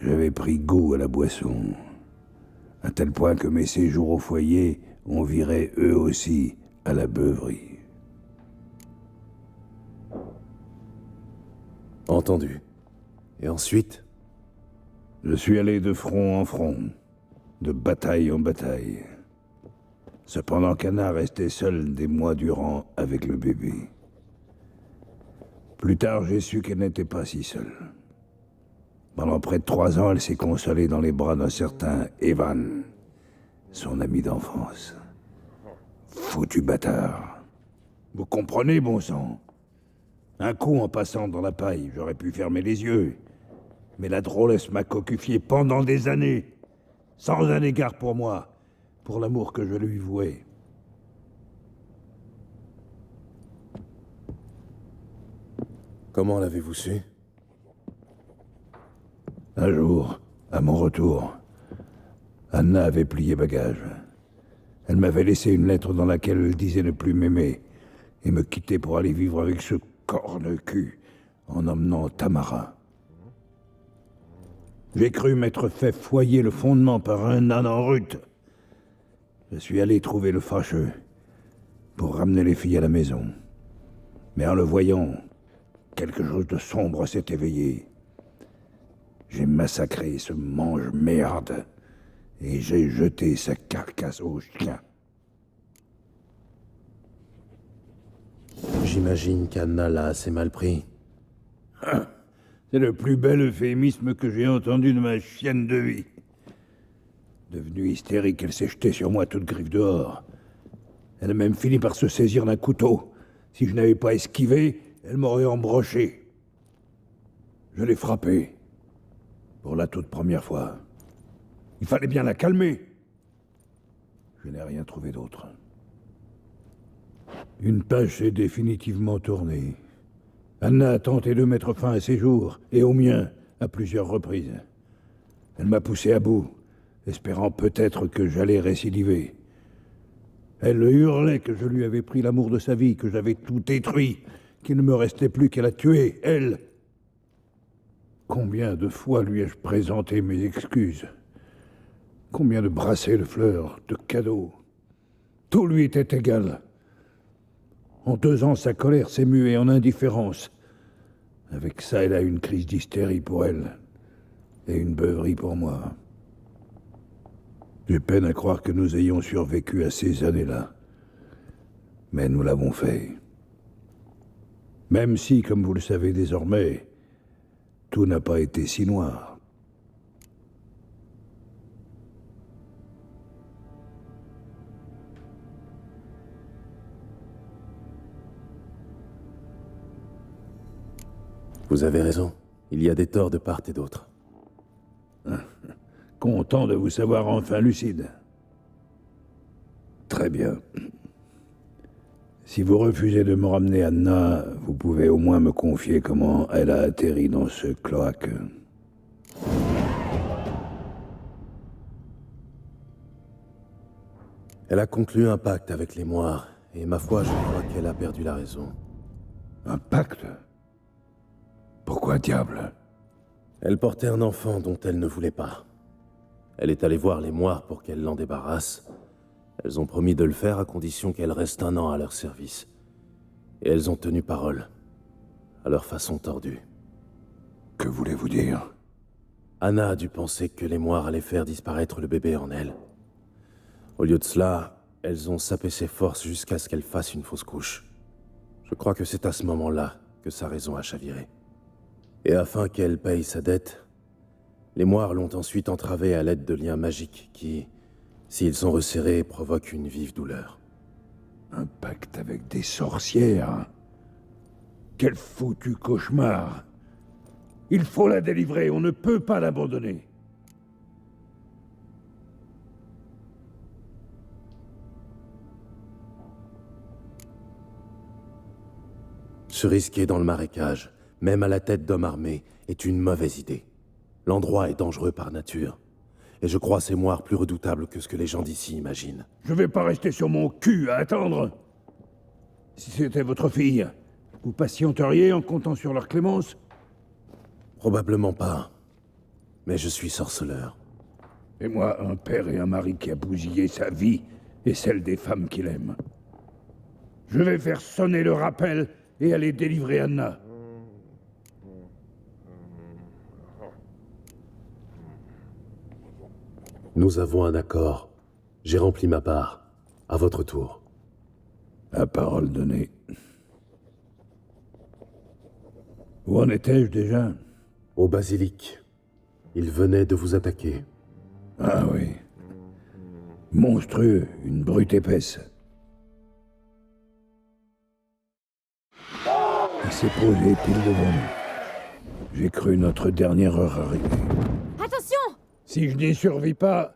J'avais pris goût à la boisson, à tel point que mes séjours au foyer ont viré eux aussi à la beuverie. Entendu. Et ensuite? Je suis allé de front en front, de bataille en bataille. Cependant qu'Anna restait seule des mois durant avec le bébé. Plus tard, j'ai su qu'elle n'était pas si seule. Pendant près de 3 ans, elle s'est consolée dans les bras d'un certain Evan, son ami d'enfance. Foutu bâtard. Vous comprenez, bon sang? Un coup en passant dans la paille, j'aurais pu fermer les yeux. Mais la drôlesse m'a cocufié pendant des années, sans un égard pour moi, pour l'amour que je lui vouais. Comment l'avez-vous su? Un jour, à mon retour, Anna avait plié bagage. Elle m'avait laissé une lettre dans laquelle elle disait ne plus m'aimer et me quitter pour aller vivre avec ce corne-cul en emmenant Tamara. J'ai cru m'être fait foyer le fondement par un âne en rut. Je suis allé trouver le fâcheux pour ramener les filles à la maison. Mais en le voyant, quelque chose de sombre s'est éveillé. J'ai massacré ce mange-merde et j'ai jeté sa carcasse aux chiens. J'imagine qu'Anna l'a assez mal pris. C'est le plus bel euphémisme que j'ai entendu de ma chienne de vie. Devenue hystérique, elle s'est jetée sur moi toute griffe dehors. Elle a même fini par se saisir d'un couteau. Si je n'avais pas esquivé, elle m'aurait embroché. Je l'ai frappée. Pour la toute première fois. Il fallait bien la calmer. Je n'ai rien trouvé d'autre. Une page s'est définitivement tournée. Anna a tenté de mettre fin à ses jours, et au mien, à plusieurs reprises. Elle m'a poussé à bout, espérant peut-être que j'allais récidiver. Elle hurlait que je lui avais pris l'amour de sa vie, que j'avais tout détruit, qu'il ne me restait plus qu'à la tuer, elle. Combien de fois lui ai-je présenté mes excuses? Combien de brassées de fleurs, de cadeaux? Tout lui était égal. En 2 ans, sa colère s'est muée en indifférence. Avec ça, elle a eu une crise d'hystérie pour elle. Et une beuverie pour moi. J'ai peine à croire que nous ayons survécu à ces années-là. Mais nous l'avons fait. Même si, comme vous le savez désormais, tout n'a pas été si noir. Vous avez raison. Il y a des torts de part et d'autre. Content de vous savoir enfin lucide. Très bien. Si vous refusez de me ramener Anna, vous pouvez au moins me confier comment elle a atterri dans ce cloaque. Elle a conclu un pacte avec les Moires, et ma foi, je crois qu'elle a perdu la raison. Un pacte? Pourquoi diable? Elle portait un enfant dont elle ne voulait pas. Elle est allée voir les Moires pour qu'elle l'en débarrasse. Elles ont promis de le faire à condition qu'elle reste 1 an à leur service. Et elles ont tenu parole, à leur façon tordue. Que voulez-vous dire? Anna a dû penser que les Moires allaient faire disparaître le bébé en elle. Au lieu de cela, elles ont sapé ses forces jusqu'à ce qu'elle fasse une fausse couche. Je crois que c'est à ce moment-là que sa raison a chaviré. Et afin qu'elle paye sa dette, les Moires l'ont ensuite entravée à l'aide de liens magiques qui, s'ils sont resserrés, provoquent une vive douleur. Un pacte avec des sorcières? Quel foutu cauchemar! Il faut la délivrer, on ne peut pas l'abandonner. Se risquer dans le marécage, même à la tête d'hommes armés, est une mauvaise idée. L'endroit est dangereux par nature. Et je crois ces Moires plus redoutables que ce que les gens d'ici imaginent. Je vais pas rester sur mon cul à attendre. Si c'était votre fille, vous patienteriez en comptant sur leur clémence? Probablement pas. Mais je suis sorceleur. Et moi, un père et un mari qui a bousillé sa vie et celle des femmes qu'il aime. Je vais faire sonner le rappel et aller délivrer Anna. Nous avons un accord. J'ai rempli ma part. À votre tour. À parole donnée. Où en étais-je déjà? Au basilic. Il venait de vous attaquer. Ah oui. Monstrueux, une brute épaisse. Il s'est posé pile devant nous. J'ai cru notre dernière heure arriver. Attention! Si je n'y survis pas,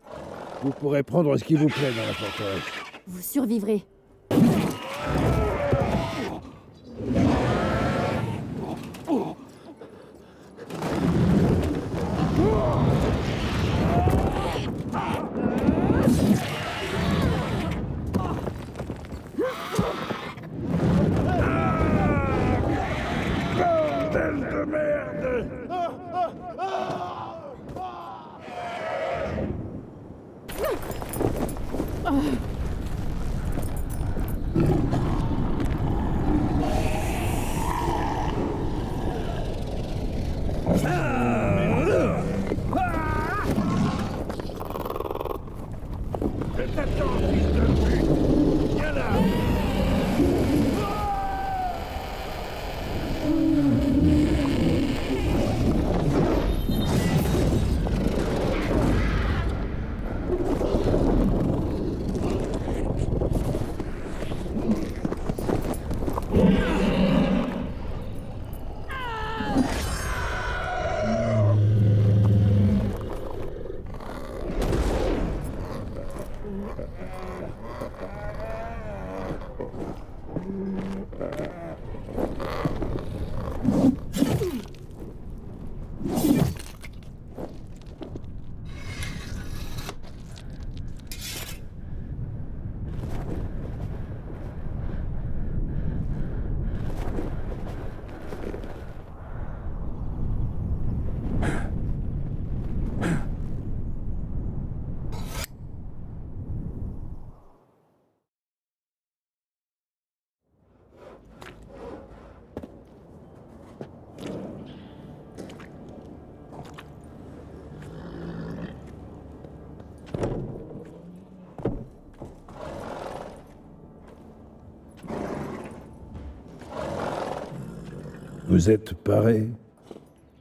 vous pourrez prendre ce qui vous plaît dans la forteresse. Vous survivrez. Bordel de merde! Je t'attends, fils de pute! Viens là! Vous êtes paré?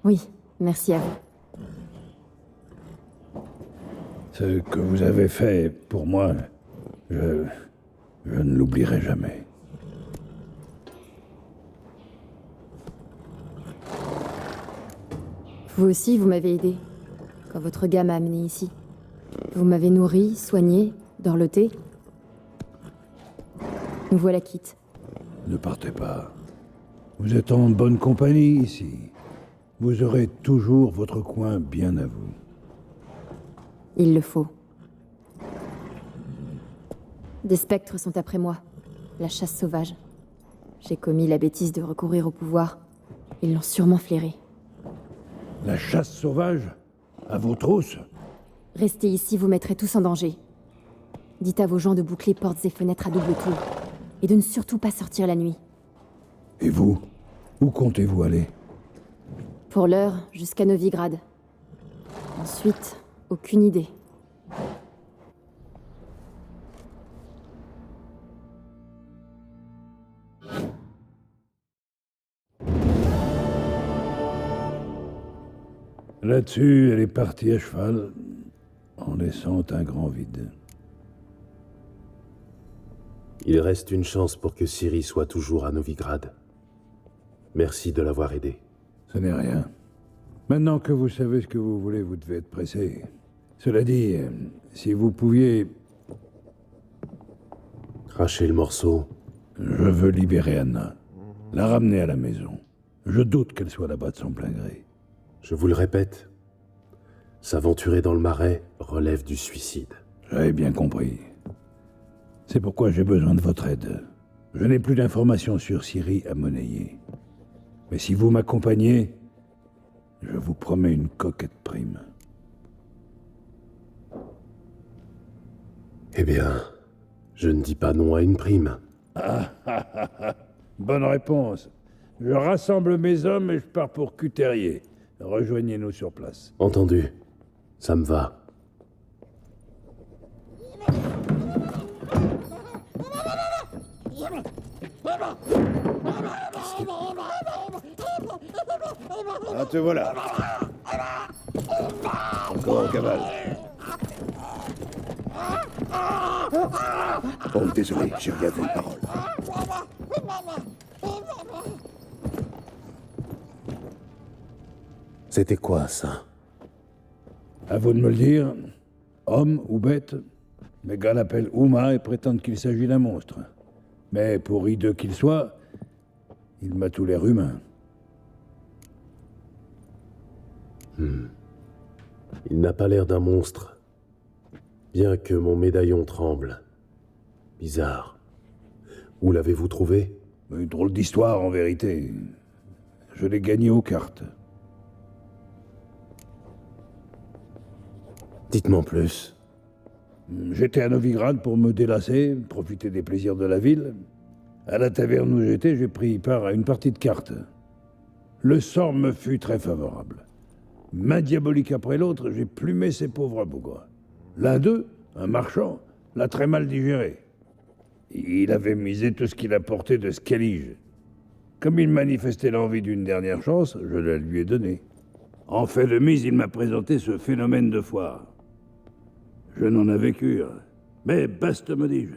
Oui, merci à vous. Ce que vous avez fait pour moi, je ne l'oublierai jamais. Vous aussi, vous m'avez aidé. Quand votre gars m'a amené ici. Vous m'avez nourri, soigné, dorloté. Nous voilà quittes. Ne partez pas. Vous êtes en bonne compagnie ici. Vous aurez toujours votre coin bien à vous. Il le faut. Des spectres sont après moi. La chasse sauvage. J'ai commis la bêtise de recourir au pouvoir. Ils l'ont sûrement flairé. La chasse sauvage? À vos trousses? Restez ici, vous mettrez tous en danger. Dites à vos gens de boucler portes et fenêtres à double tour. Et de ne surtout pas sortir la nuit. Et vous? Où comptez-vous aller? Pour l'heure, jusqu'à Novigrad. Ensuite, aucune idée. Là-dessus, elle est partie à cheval, en laissant un grand vide. Il reste une chance pour que Ciri soit toujours à Novigrad. Merci de l'avoir aidé. Ce n'est rien. Maintenant que vous savez ce que vous voulez, vous devez être pressé. Cela dit, si vous pouviez... Cracher le morceau. Je veux libérer Anna. La ramener à la maison. Je doute qu'elle soit là-bas de son plein gré. Je vous le répète, s'aventurer dans le marais relève du suicide. J'avais bien compris. C'est pourquoi j'ai besoin de votre aide. Je n'ai plus d'informations sur Ciri à monnayer. Mais si vous m'accompagnez, je vous promets une coquette prime. Eh bien, je ne dis pas non à une prime. Bonne réponse. Je rassemble mes hommes et je pars pour Cuterrier. Rejoignez-nous sur place. Entendu. Ça me va. Ah, te voilà. Encore en cavale. Oh, désolé, j'ai rien vu de parole. C'était quoi, ça? À vous de me le dire. Homme ou bête, mes gars l'appellent Uma et prétendent qu'il s'agit d'un monstre. Mais pour hideux qu'il soit, il m'a tout l'air humain. Il n'a pas l'air d'un monstre. Bien que mon médaillon tremble. Bizarre. Où l'avez-vous trouvé? Une drôle d'histoire, en vérité. Je l'ai gagné aux cartes. Dites-moi en plus. J'étais à Novigrad pour me délasser, profiter des plaisirs de la ville. À la taverne où j'étais, j'ai pris part à une partie de cartes. Le sort me fut très favorable. Main diabolique après l'autre, j'ai plumé ces pauvres bougres. L'un d'eux, un marchand, l'a très mal digéré. Il avait misé tout ce qu'il apportait de Scalige. Comme il manifestait l'envie d'une dernière chance, je la lui ai donnée. En fait de mise, il m'a présenté ce phénomène de foire. Je n'en avais cure. Mais baste, me dis-je.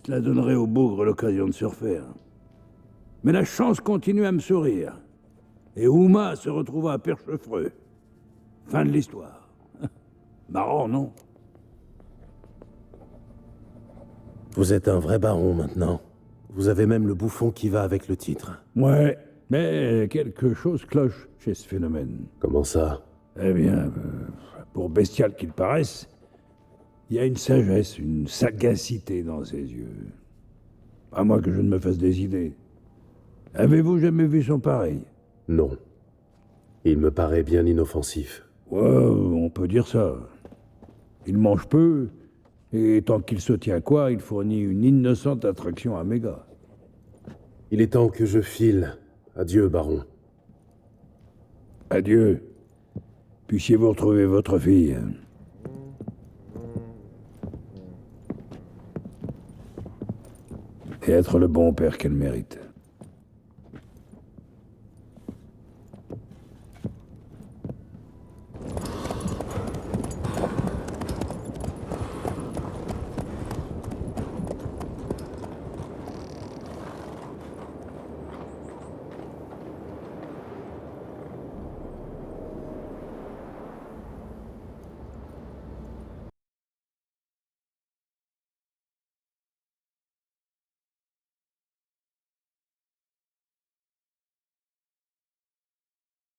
Cela donnerait au bougre l'occasion de se refaire. Mais la chance continue à me sourire. Et Uma se retrouva à Perchefreux. Fin de l'histoire. Marrant, non? Vous êtes un vrai baron maintenant. Vous avez même le bouffon qui va avec le titre. Ouais, mais quelque chose cloche chez ce phénomène. Comment ça? Eh bien, pour bestial qu'il paraisse, il y a une sagesse, une sagacité dans ses yeux. À moins que je ne me fasse des idées. Avez-vous jamais vu son pareil? Non. Il me paraît bien inoffensif. Ouais, on peut dire ça. Il mange peu, et tant qu'il se tient quoi, il fournit une innocente attraction à mes gars. Il est temps que je file. Adieu, baron. Adieu. Puissiez-vous retrouver votre fille. Et être le bon père qu'elle mérite.